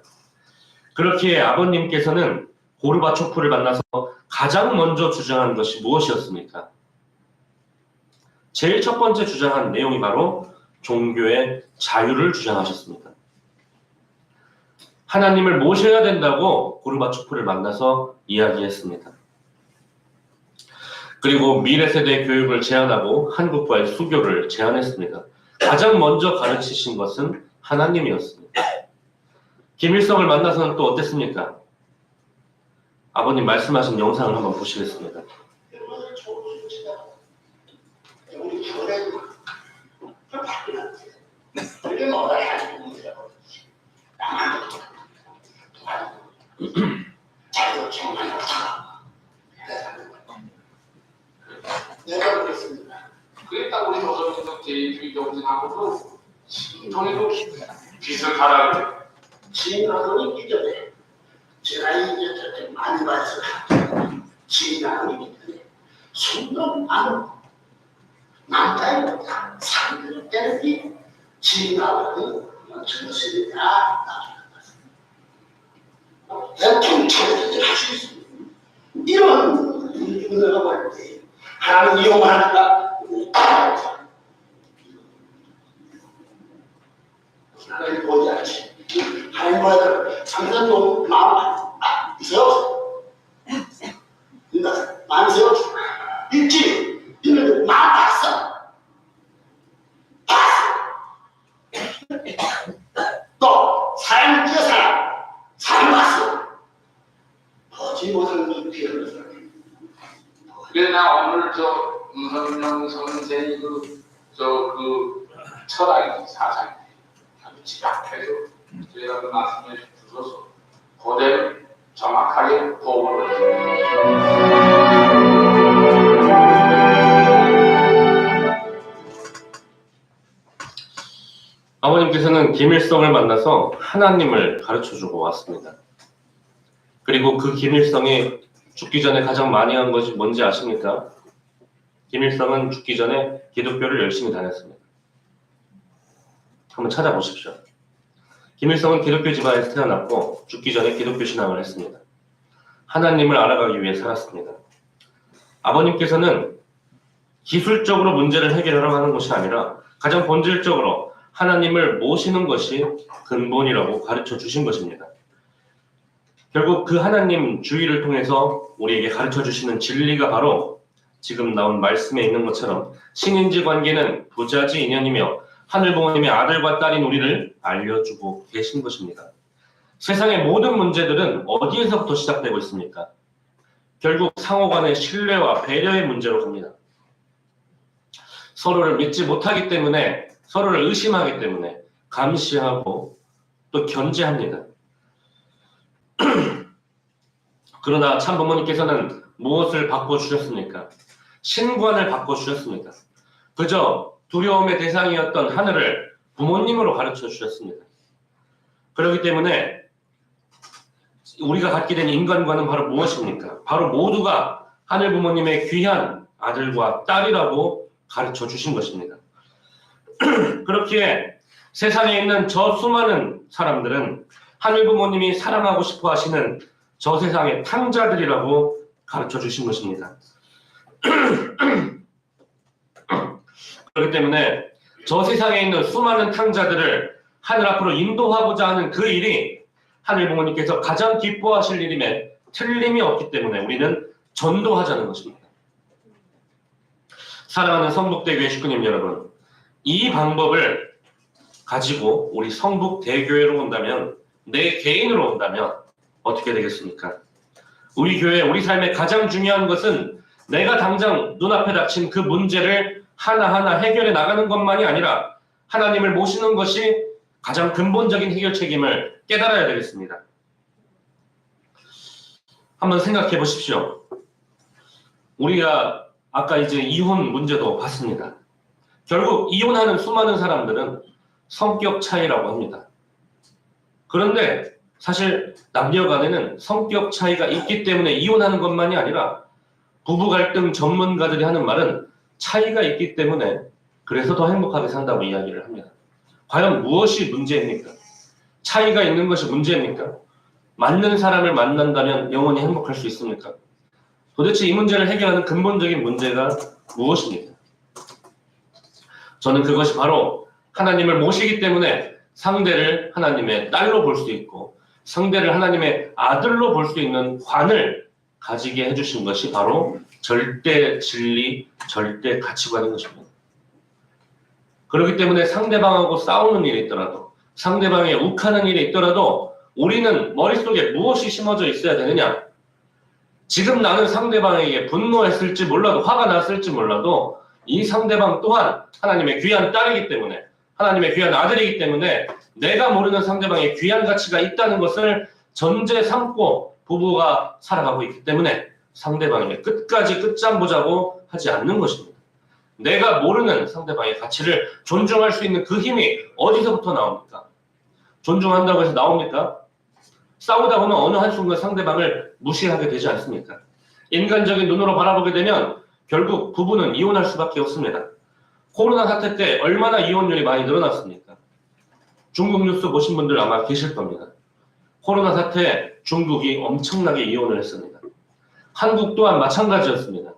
그렇기에 아버님께서는 고르바초프를 만나서 가장 먼저 주장한 것이 무엇이었습니까? 제일 첫 번째 주장한 내용이 바로 종교의 자유를 주장하셨습니다. 하나님을 모셔야 된다고 고르바초프를 만나서 이야기했습니다. 그리고 미래 세대 교육을 제안하고 한국과의 수교를 제안했습니다. 가장 먼저 가르치신 것은 하나님이었습니다. 김일성을 만나서는 또 어땠습니까? 아버님 말씀하신 영상을 한번 보시겠습니다. 내가 그랬습니다. 그랬다고 우리 조선민족 제2주의정신하고도 신통에도 비슷하다고 진화론이 이전에 제가 이제 많이 봐서 진화론이 이전에 순종 안으로 남자입니다. 상대를 때는 이 진화론이 정신이다. 대통령체제를 할 수 있습니다. 이런 은혜가 볼 때 하나님 이용하니까 하나님 보지 않지. 하나님 보여도 상상도 마음 세워. 그러니까 마음 세워. 일지 이런 마음 봤어. 또 사람 뛰어 사람 봤어. 보지 못하는 피해를 사람. 그래 나 오늘 저 윤석열 선생의 그 철학이 사상이 아주 집약해서 제가 그 말씀해 주셔서 그대로 정확하게 보고를 아버님께서는 김일성을 만나서 하나님을 가르쳐주고 왔습니다. 그리고 그 김일성이 죽기 전에 가장 많이 한 것이 뭔지 아십니까? 김일성은 죽기 전에 기독교를 열심히 다녔습니다. 한번 찾아보십시오. 김일성은 기독교 집안에서 태어났고 죽기 전에 기독교 신앙을 했습니다. 하나님을 알아가기 위해 살았습니다. 아버님께서는 기술적으로 문제를 해결하려고 하는 것이 아니라 가장 본질적으로 하나님을 모시는 것이 근본이라고 가르쳐 주신 것입니다. 결국 그 하나님 주의를 통해서 우리에게 가르쳐 주시는 진리가 바로 지금 나온 말씀에 있는 것처럼 신인지 관계는 부자지 인연이며 하늘부모님의 아들과 딸인 우리를 알려주고 계신 것입니다. 세상의 모든 문제들은 어디에서부터 시작되고 있습니까? 결국 상호간의 신뢰와 배려의 문제로 갑니다. 서로를 믿지 못하기 때문에, 서로를 의심하기 때문에 감시하고 또 견제합니다. 그러나 참 부모님께서는 무엇을 바꿔주셨습니까? 신관을 바꿔주셨습니다. 그저 두려움의 대상이었던 하늘을 부모님으로 가르쳐 주셨습니다. 그렇기 때문에 우리가 갖게 된 인간관은 바로 무엇입니까? 바로 모두가 하늘 부모님의 귀한 아들과 딸이라고 가르쳐 주신 것입니다. 그렇기에 세상에 있는 저 수많은 사람들은 하늘 부모님이 사랑하고 싶어 하시는 저 세상의 탕자들이라고 가르쳐 주신 것입니다. 그렇기 때문에 저 세상에 있는 수많은 탕자들을 하늘 앞으로 인도하고자 하는 그 일이 하늘 부모님께서 가장 기뻐하실 일임에 틀림이 없기 때문에 우리는 전도하자는 것입니다. 사랑하는 성북대교회 식구님 여러분, 이 방법을 가지고 우리 성북대교회로 온다면, 내 개인으로 온다면 어떻게 되겠습니까? 우리 교회, 우리 삶의 가장 중요한 것은 내가 당장 눈앞에 닥친 그 문제를 하나하나 해결해 나가는 것만이 아니라 하나님을 모시는 것이 가장 근본적인 해결책임을 깨달아야 되겠습니다. 한번 생각해 보십시오. 우리가 아까 이제 이혼 문제도 봤습니다. 결국 이혼하는 수많은 사람들은 성격 차이라고 합니다. 그런데 사실 남녀 간에는 성격 차이가 있기 때문에 이혼하는 것만이 아니라 부부 갈등 전문가들이 하는 말은 차이가 있기 때문에 그래서 더 행복하게 산다고 이야기를 합니다. 과연 무엇이 문제입니까? 차이가 있는 것이 문제입니까? 맞는 사람을 만난다면 영원히 행복할 수 있습니까? 도대체 이 문제를 해결하는 근본적인 문제가 무엇입니까? 저는 그것이 바로 하나님을 모시기 때문에 상대를 하나님의 딸로 볼 수 있고 상대를 하나님의 아들로 볼 수 있는 관을 가지게 해주신 것이 바로 절대 진리, 절대 가치관인 것입니다. 그렇기 때문에 상대방하고 싸우는 일이 있더라도, 상대방에 욱하는 일이 있더라도 우리는 머릿속에 무엇이 심어져 있어야 되느냐? 지금 나는 상대방에게 분노했을지 몰라도, 화가 났을지 몰라도 이 상대방 또한 하나님의 귀한 딸이기 때문에, 하나님의 귀한 아들이기 때문에 내가 모르는 상대방의 귀한 가치가 있다는 것을 전제 삼고 부부가 살아가고 있기 때문에 상대방에게 끝까지 끝장 보자고 하지 않는 것입니다. 내가 모르는 상대방의 가치를 존중할 수 있는 그 힘이 어디서부터 나옵니까? 존중한다고 해서 나옵니까? 싸우다 보면 어느 한순간 상대방을 무시하게 되지 않습니까? 인간적인 눈으로 바라보게 되면 결국 부부는 이혼할 수밖에 없습니다. 코로나 사태 때 얼마나 이혼율이 많이 늘어났습니까? 중국 뉴스 보신 분들 아마 계실 겁니다. 코로나 사태 중국이 엄청나게 이혼을 했습니다. 한국 또한 마찬가지였습니다.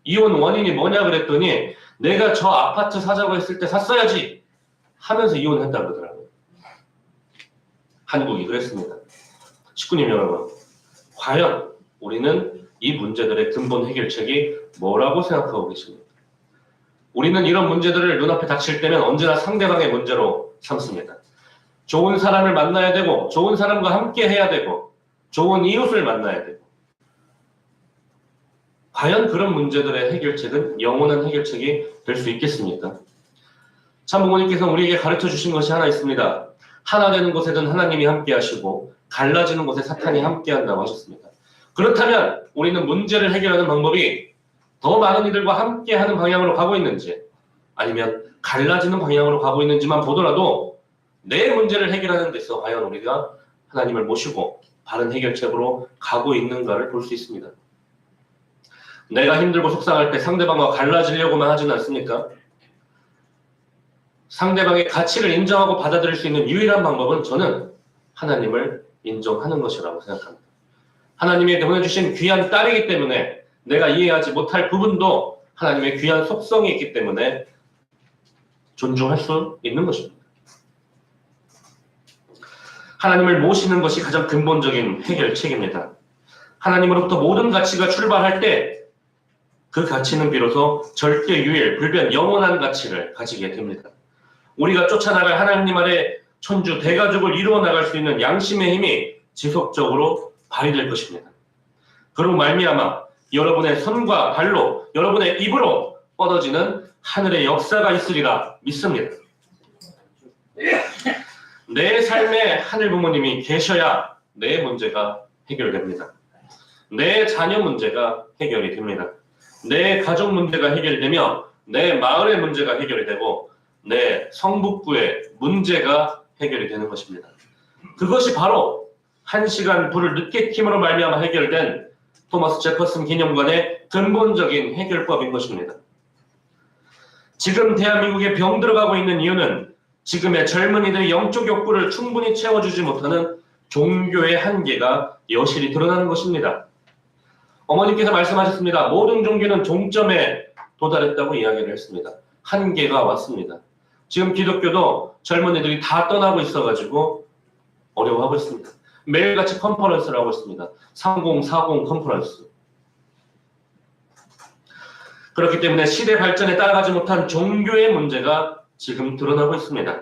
이혼 원인이 뭐냐 그랬더니 내가 저 아파트 사자고 했을 때 샀어야지 하면서 이혼했다고 그러더라고요. 한국이 그랬습니다. 식구님 여러분, 과연 우리는 이 문제들의 근본 해결책이 뭐라고 생각하고 계십니까? 우리는 이런 문제들을 눈앞에 닥칠 때면 언제나 상대방의 문제로 삼습니다. 좋은 사람을 만나야 되고, 좋은 사람과 함께 해야 되고, 좋은 이웃을 만나야 되고, 과연 그런 문제들의 해결책은 영원한 해결책이 될 수 있겠습니까? 참 부모님께서 우리에게 가르쳐 주신 것이 하나 있습니다. 하나 되는 곳에는 하나님이 함께 하시고 갈라지는 곳에 사탄이 함께 한다고 하셨습니다. 그렇다면 우리는 문제를 해결하는 방법이 더 많은 이들과 함께 하는 방향으로 가고 있는지 아니면 갈라지는 방향으로 가고 있는지만 보더라도 내 문제를 해결하는 데서 과연 우리가 하나님을 모시고 바른 해결책으로 가고 있는가를 볼 수 있습니다. 내가 힘들고 속상할 때 상대방과 갈라지려고만 하지는 않습니까? 상대방의 가치를 인정하고 받아들일 수 있는 유일한 방법은 저는 하나님을 인정하는 것이라고 생각합니다. 하나님에게 보내주신 귀한 딸이기 때문에 내가 이해하지 못할 부분도 하나님의 귀한 속성이 있기 때문에 존중할 수 있는 것입니다. 하나님을 모시는 것이 가장 근본적인 해결책입니다. 하나님으로부터 모든 가치가 출발할 때 그 가치는 비로소 절대 유일, 불변, 영원한 가치를 가지게 됩니다. 우리가 쫓아나갈 하나님 아래 천주 대가족을 이루어 나갈 수 있는 양심의 힘이 지속적으로 발휘될 것입니다. 그로 말미암아 여러분의 손과 발로, 여러분의 입으로 뻗어지는 하늘의 역사가 있으리라 믿습니다. 내 삶에 하늘 부모님이 계셔야 내 문제가 해결됩니다. 내 자녀 문제가 해결이 됩니다. 내 가족 문제가 해결되며 내 마을의 문제가 해결이 되고 내 성북구의 문제가 해결이 되는 것입니다. 그것이 바로 1시간 불을 늦게 킴으로 말미암아 해결된 토마스 제퍼슨 기념관의 근본적인 해결법인 것입니다. 지금 대한민국에 병들어가고 있는 이유는 지금의 젊은이들의 영적 욕구를 충분히 채워주지 못하는 종교의 한계가 여실히 드러나는 것입니다. 어머니께서 말씀하셨습니다. 모든 종교는 종점에 도달했다고 이야기를 했습니다. 한계가 왔습니다. 지금 기독교도 젊은이들이 다 떠나고 있어가지고 어려워하고 있습니다. 매일같이 컨퍼런스를 하고 있습니다. 3040 컨퍼런스. 그렇기 때문에 시대 발전에 따라가지 못한 종교의 문제가 지금 드러나고 있습니다.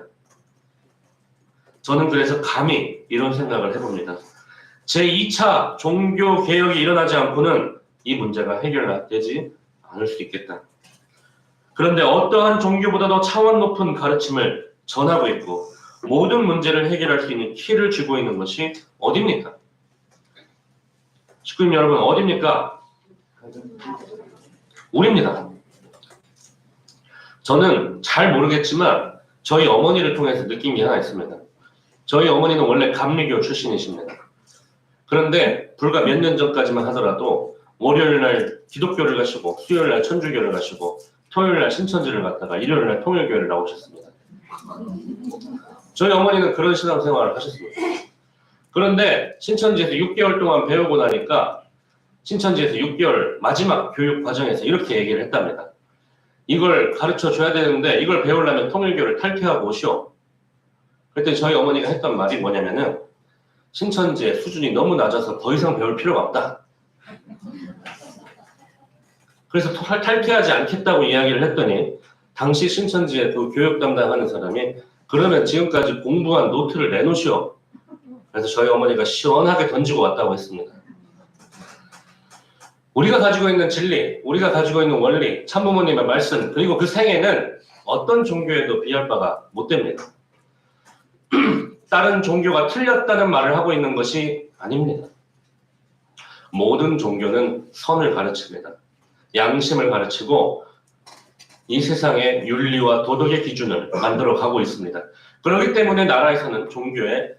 저는 그래서 감히 이런 생각을 해봅니다. 제2차 종교 개혁이 일어나지 않고는 이 문제가 해결되지 않을 수 있겠다. 그런데 어떠한 종교보다도 차원 높은 가르침을 전하고 있고 모든 문제를 해결할 수 있는 키를 쥐고 있는 것이 어디입니까? 식구님 여러분, 어디입니까? 우리입니다. 저는 잘 모르겠지만 저희 어머니를 통해서 느낀 게 하나 있습니다. 저희 어머니는 원래 감리교 출신이십니다. 그런데 불과 몇 년 전까지만 하더라도 월요일 날 기독교를 가시고 수요일 날 천주교를 가시고 토요일 날 신천지를 갔다가 일요일 날 통일교회를 나오셨습니다. 저희 어머니는 그런 신앙생활을 하셨습니다. 그런데 신천지에서 6개월 동안 배우고 나니까 신천지에서 6개월 마지막 교육 과정에서 이렇게 얘기를 했답니다. 이걸 가르쳐 줘야 되는데 이걸 배우려면 통일교를 탈퇴하고 오시오. 그랬더니 저희 어머니가 했던 말이 뭐냐면은 신천지의 수준이 너무 낮아서 더 이상 배울 필요가 없다. 그래서 탈퇴하지 않겠다고 이야기를 했더니 당시 신천지의 그 교육 담당하는 사람이 그러면 지금까지 공부한 노트를 내놓으시오. 그래서 저희 어머니가 시원하게 던지고 왔다고 했습니다. 우리가 가지고 있는 진리, 우리가 가지고 있는 원리, 참부모님의 말씀, 그리고 그 생애는 어떤 종교에도 비할 바가 못 됩니다. 다른 종교가 틀렸다는 말을 하고 있는 것이 아닙니다. 모든 종교는 선을 가르칩니다. 양심을 가르치고 이 세상의 윤리와 도덕의 기준을 만들어 가고 있습니다. 그렇기 때문에 나라에서는 종교의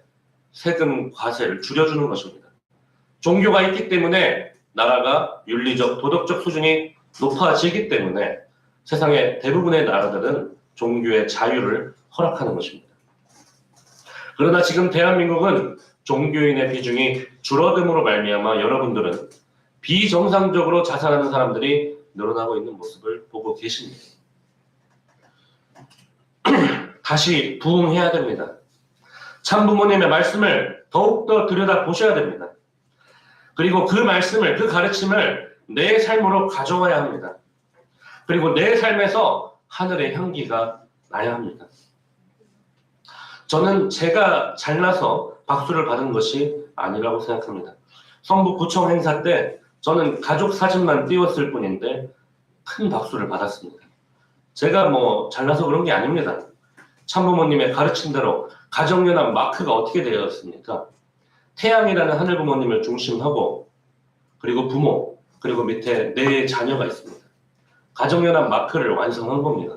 세금 과세를 줄여주는 것입니다. 종교가 있기 때문에 나라가 윤리적, 도덕적 수준이 높아지기 때문에 세상의 대부분의 나라들은 종교의 자유를 허락하는 것입니다. 그러나 지금 대한민국은 종교인의 비중이 줄어듦으로 말미암아 여러분들은 비정상적으로 자살하는 사람들이 늘어나고 있는 모습을 보고 계십니다. 다시 부응해야 됩니다. 참부모님의 말씀을 더욱더 들여다보셔야 됩니다. 그리고 그 말씀을, 그 가르침을 내 삶으로 가져와야 합니다. 그리고 내 삶에서 하늘의 향기가 나야 합니다. 저는 제가 잘나서 박수를 받은 것이 아니라고 생각합니다. 성북구청 행사 때 저는 가족 사진만 띄웠을 뿐인데 큰 박수를 받았습니다. 제가 잘나서 그런 게 아닙니다. 참부모님의 가르침대로 가정연합 마크가 어떻게 되었습니까? 태양이라는 하늘부모님을 중심하고 그리고 부모 그리고 밑에 네 자녀가 있습니다. 가정연합 마크를 완성한 겁니다.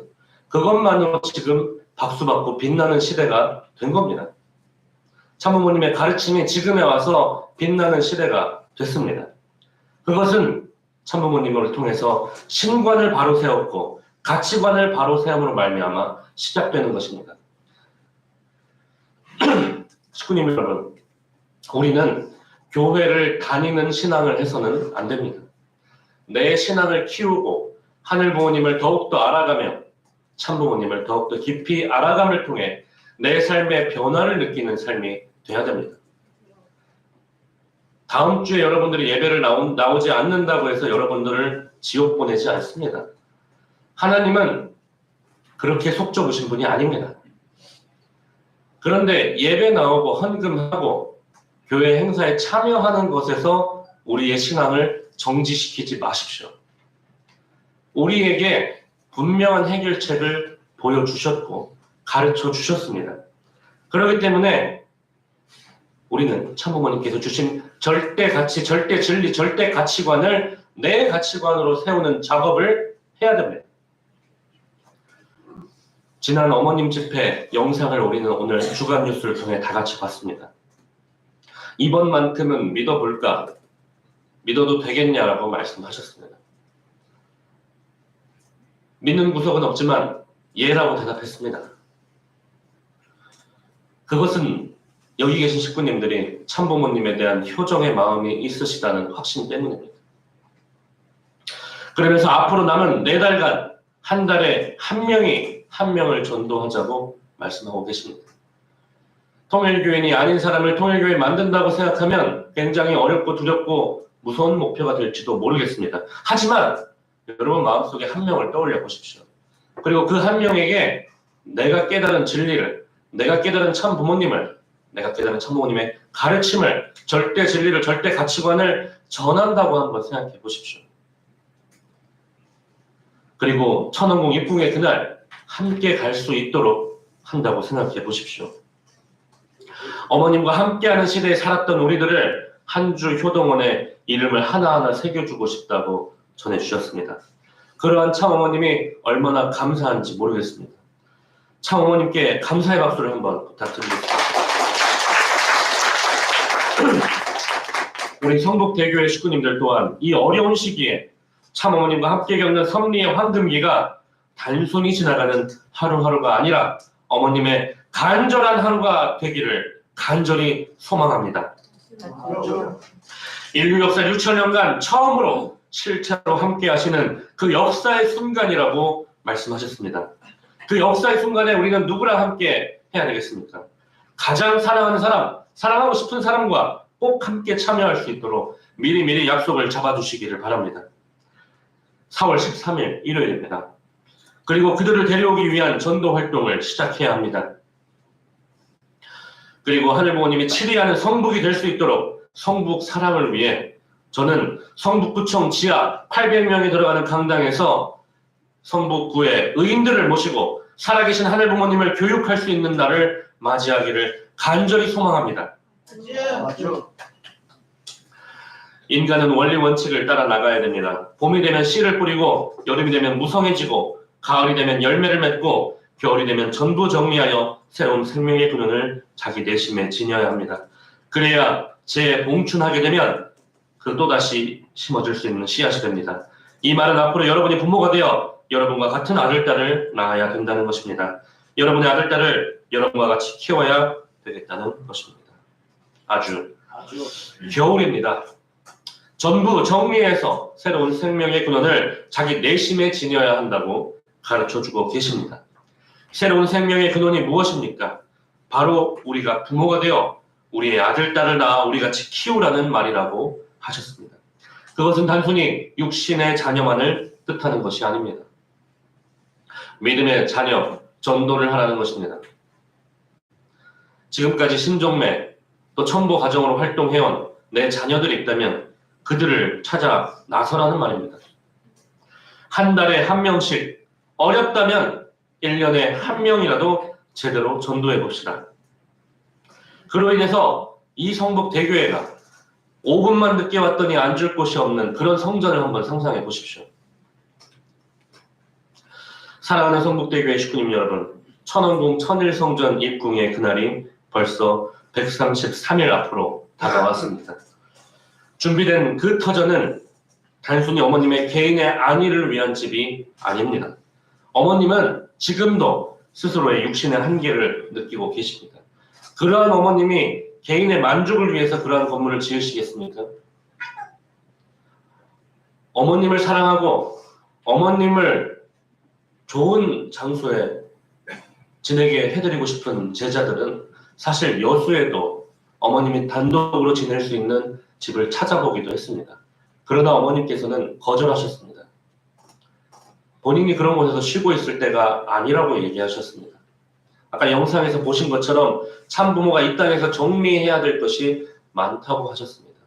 그것만으로 지금 박수받고 빛나는 시대가 된 겁니다. 참부모님의 가르침이 지금에 와서 빛나는 시대가 됐습니다. 그것은 참부모님을 통해서 신관을 바로 세웠고 가치관을 바로 세움으로 말미암아 시작되는 것입니다. 식구님 여러분, 우리는 교회를 다니는 신앙을 해서는 안 됩니다. 내 신앙을 키우고 하늘부모님을 더욱더 알아가며 참부모님을 더욱더 깊이 알아감을 통해 내 삶의 변화를 느끼는 삶이 돼야 됩니다. 다음 주에 여러분들이 예배를 나오지 않는다고 해서 여러분들을 지옥 보내지 않습니다. 하나님은 그렇게 속 좁으신 분이 아닙니다. 그런데 예배 나오고 헌금하고 교회 행사에 참여하는 것에서 우리의 신앙을 정지시키지 마십시오. 우리에게 분명한 해결책을 보여주셨고 가르쳐 주셨습니다. 그렇기 때문에 우리는 참부모님께서 주신 절대 가치, 절대 진리, 절대 가치관을 내 가치관으로 세우는 작업을 해야 됩니다. 지난 어머님 집회 영상을 우리는 오늘 주간 뉴스를 통해 다 같이 봤습니다. 이번만큼은 믿어볼까? 믿어도 되겠냐라고 말씀하셨습니다. 믿는 구석은 없지만 예라고 대답했습니다. 그것은 여기 계신 식구님들이 참부모님에 대한 효정의 마음이 있으시다는 확신 때문입니다. 그러면서 앞으로 남은 4달간 한 달에 한 명을 전도하자고 말씀하고 계십니다. 통일교인이 아닌 사람을 통일교인 만든다고 생각하면 굉장히 어렵고 두렵고 무서운 목표가 될지도 모르겠습니다. 하지만 여러분 마음속에 한 명을 떠올려 보십시오. 그리고 그 한 명에게 내가 깨달은 진리를, 내가 깨달은 참 부모님을, 내가 깨달은 참 부모님의 가르침을, 절대 진리를, 절대 가치관을 전한다고 한번 생각해 보십시오. 그리고 천원공 입궁의 그날 함께 갈 수 있도록 한다고 생각해 보십시오. 어머님과 함께하는 시대에 살았던 우리들을 한주 효동원에 이름을 하나하나 새겨주고 싶다고 전해주셨습니다. 그러한 참어머님이 얼마나 감사한지 모르겠습니다. 참어머님께 감사의 박수를 한번 부탁드리겠습니다. 우리 성북대교회 식구님들 또한 이 어려운 시기에 참어머님과 함께 겪는 섭리의 황금기가 단순히 지나가는 하루하루가 아니라 어머님의 간절한 하루가 되기를 간절히 소망합니다. 인류 역사 6천년간 처음으로 실제로 함께 하시는 그 역사의 순간이라고 말씀하셨습니다. 그 역사의 순간에 우리는 누구랑 함께 해야 되겠습니까? 가장 사랑하는 사람, 사랑하고 싶은 사람과 꼭 함께 참여할 수 있도록 미리미리 약속을 잡아주시기를 바랍니다. 4월 13일 일요일입니다. 그리고 그들을 데려오기 위한 전도 활동을 시작해야 합니다. 그리고 하늘부모님이 7위 하는 성북이 될 수 있도록 성북 사랑을 위해 저는 성북구청 지하 800명이 들어가는 강당에서 성북구의 의인들을 모시고 살아계신 하늘부모님을 교육할 수 있는 날을 맞이하기를 간절히 소망합니다. 인간은 원리 원칙을 따라 나가야 됩니다. 봄이 되면 씨를 뿌리고 여름이 되면 무성해지고 가을이 되면 열매를 맺고 겨울이 되면 전부 정리하여 새로운 생명의 근원을 자기 내심에 지녀야 합니다. 그래야 재봉춘하게 되면 그 또다시 심어줄 수 있는 씨앗이 됩니다. 이 말은 앞으로 여러분이 부모가 되어 여러분과 같은 아들, 딸을 낳아야 된다는 것입니다. 여러분의 아들, 딸을 여러분과 같이 키워야 되겠다는 것입니다. 아주 겨울입니다. 전부 정리해서 새로운 생명의 근원을 자기 내심에 지녀야 한다고 가르쳐주고 계십니다. 새로운 생명의 근원이 무엇입니까? 바로 우리가 부모가 되어 우리의 아들, 딸을 낳아 우리 같이 키우라는 말이라고 하셨습니다. 그것은 단순히 육신의 자녀만을 뜻하는 것이 아닙니다. 믿음의 자녀, 전도를 하라는 것입니다. 지금까지 신종매, 또 첨보 가정으로 활동해온 내 자녀들이 있다면 그들을 찾아 나서라는 말입니다. 한 달에 한 명씩, 어렵다면 1년에 한 명이라도 제대로 전도해 봅시다. 그로 인해서 이 성북대교회가 5분만 늦게 왔더니 앉을 곳이 없는 그런 성전을 한번 상상해 보십시오. 사랑하는 성북대교회 식구님 여러분, 천원궁 천일성전 입궁의 그날이 벌써 133일 앞으로 다가왔습니다. 준비된 그 터전은 단순히 어머님의 개인의 안위를 위한 집이 아닙니다. 어머님은 지금도 스스로의 육신의 한계를 느끼고 계십니다. 그러한 어머님이 개인의 만족을 위해서 그러한 건물을 지으시겠습니까? 어머님을 사랑하고 어머님을 좋은 장소에 지내게 해드리고 싶은 제자들은 사실 여수에도 어머님이 단독으로 지낼 수 있는 집을 찾아보기도 했습니다. 그러나 어머님께서는 거절하셨습니다. 본인이 그런 곳에서 쉬고 있을 때가 아니라고 얘기하셨습니다. 아까 영상에서 보신 것처럼 참부모가 이 땅에서 정리해야 될 것이 많다고 하셨습니다.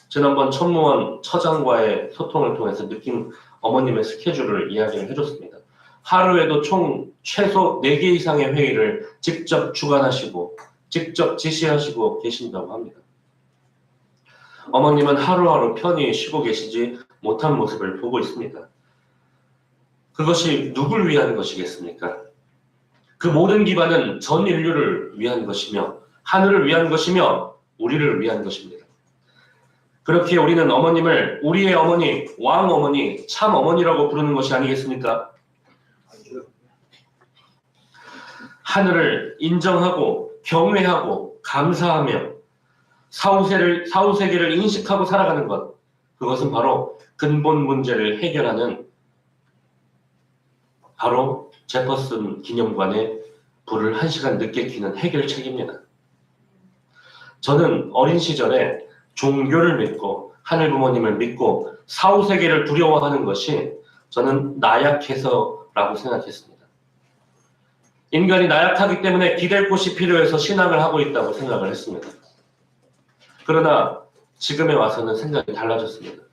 지난번 천무원 처장과의 소통을 통해서 느낀 어머님의 스케줄을 이야기를 해줬습니다. 하루에도 총 최소 4개 이상의 회의를 직접 주관하시고 직접 지시하시고 계신다고 합니다. 어머님은 하루하루 편히 쉬고 계시지 못한 모습을 보고 있습니다. 그것이 누굴 위한 것이겠습니까? 그 모든 기반은 전 인류를 위한 것이며 하늘을 위한 것이며 우리를 위한 것입니다. 그렇기에 우리는 어머님을 우리의 어머니, 왕 어머니, 참 어머니라고 부르는 것이 아니겠습니까? 하늘을 인정하고 경외하고 감사하며 사후세계를 인식하고 살아가는 것, 그것은 바로 근본 문제를 해결하는 바로 제퍼슨 기념관에 불을 1시간 늦게 켜는 해결책입니다. 저는 어린 시절에 종교를 믿고 하늘 부모님을 믿고 사후세계를 두려워하는 것이 저는 나약해서라고 생각했습니다. 인간이 나약하기 때문에 기댈 곳이 필요해서 신앙을 하고 있다고 생각을 했습니다. 그러나 지금에 와서는 생각이 달라졌습니다.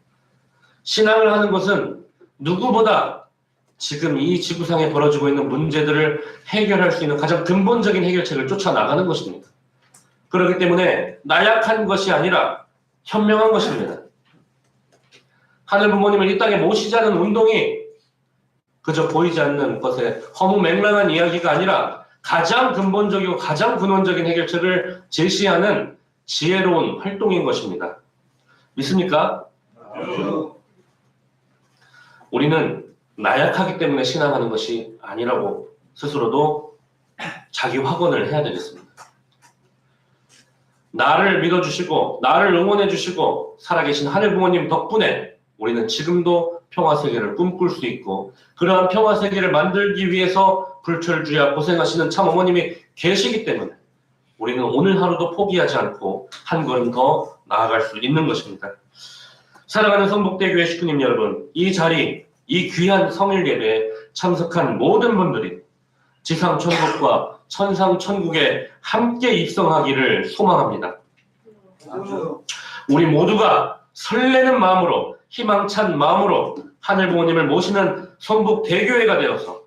신앙을 하는 것은 누구보다 지금 이 지구상에 벌어지고 있는 문제들을 해결할 수 있는 가장 근본적인 해결책을 쫓아나가는 것입니다. 그렇기 때문에 나약한 것이 아니라 현명한 것입니다. 하늘 부모님을 이 땅에 모시자는 운동이 그저 보이지 않는 것에 허무맹랑한 이야기가 아니라 가장 근본적이고 가장 근원적인 해결책을 제시하는 지혜로운 활동인 것입니다. 믿습니까? 우리는 나약하기 때문에 신앙하는 것이 아니라고 스스로도 자기 확언을 해야 되겠습니다. 나를 믿어주시고 나를 응원해주시고 살아계신 하늘 부모님 덕분에 우리는 지금도 평화세계를 꿈꿀 수 있고 그러한 평화세계를 만들기 위해서 불철주야 고생하시는 참 어머님이 계시기 때문에 우리는 오늘 하루도 포기하지 않고 한 걸음 더 나아갈 수 있는 것입니다. 사랑하는 성북대교회 식구님 여러분, 이 자리, 이 귀한 성일 예배에 참석한 모든 분들이 지상 천국과 천상 천국에 함께 입성하기를 소망합니다. 우리 모두가 설레는 마음으로 희망찬 마음으로 하늘 부모님을 모시는 성북대교회가 되어서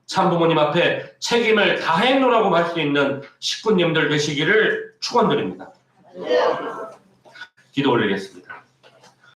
참 부모님 앞에 책임을 다해노라고 할 수 있는 식구님들 되시기를 축원드립니다. 기도 올리겠습니다.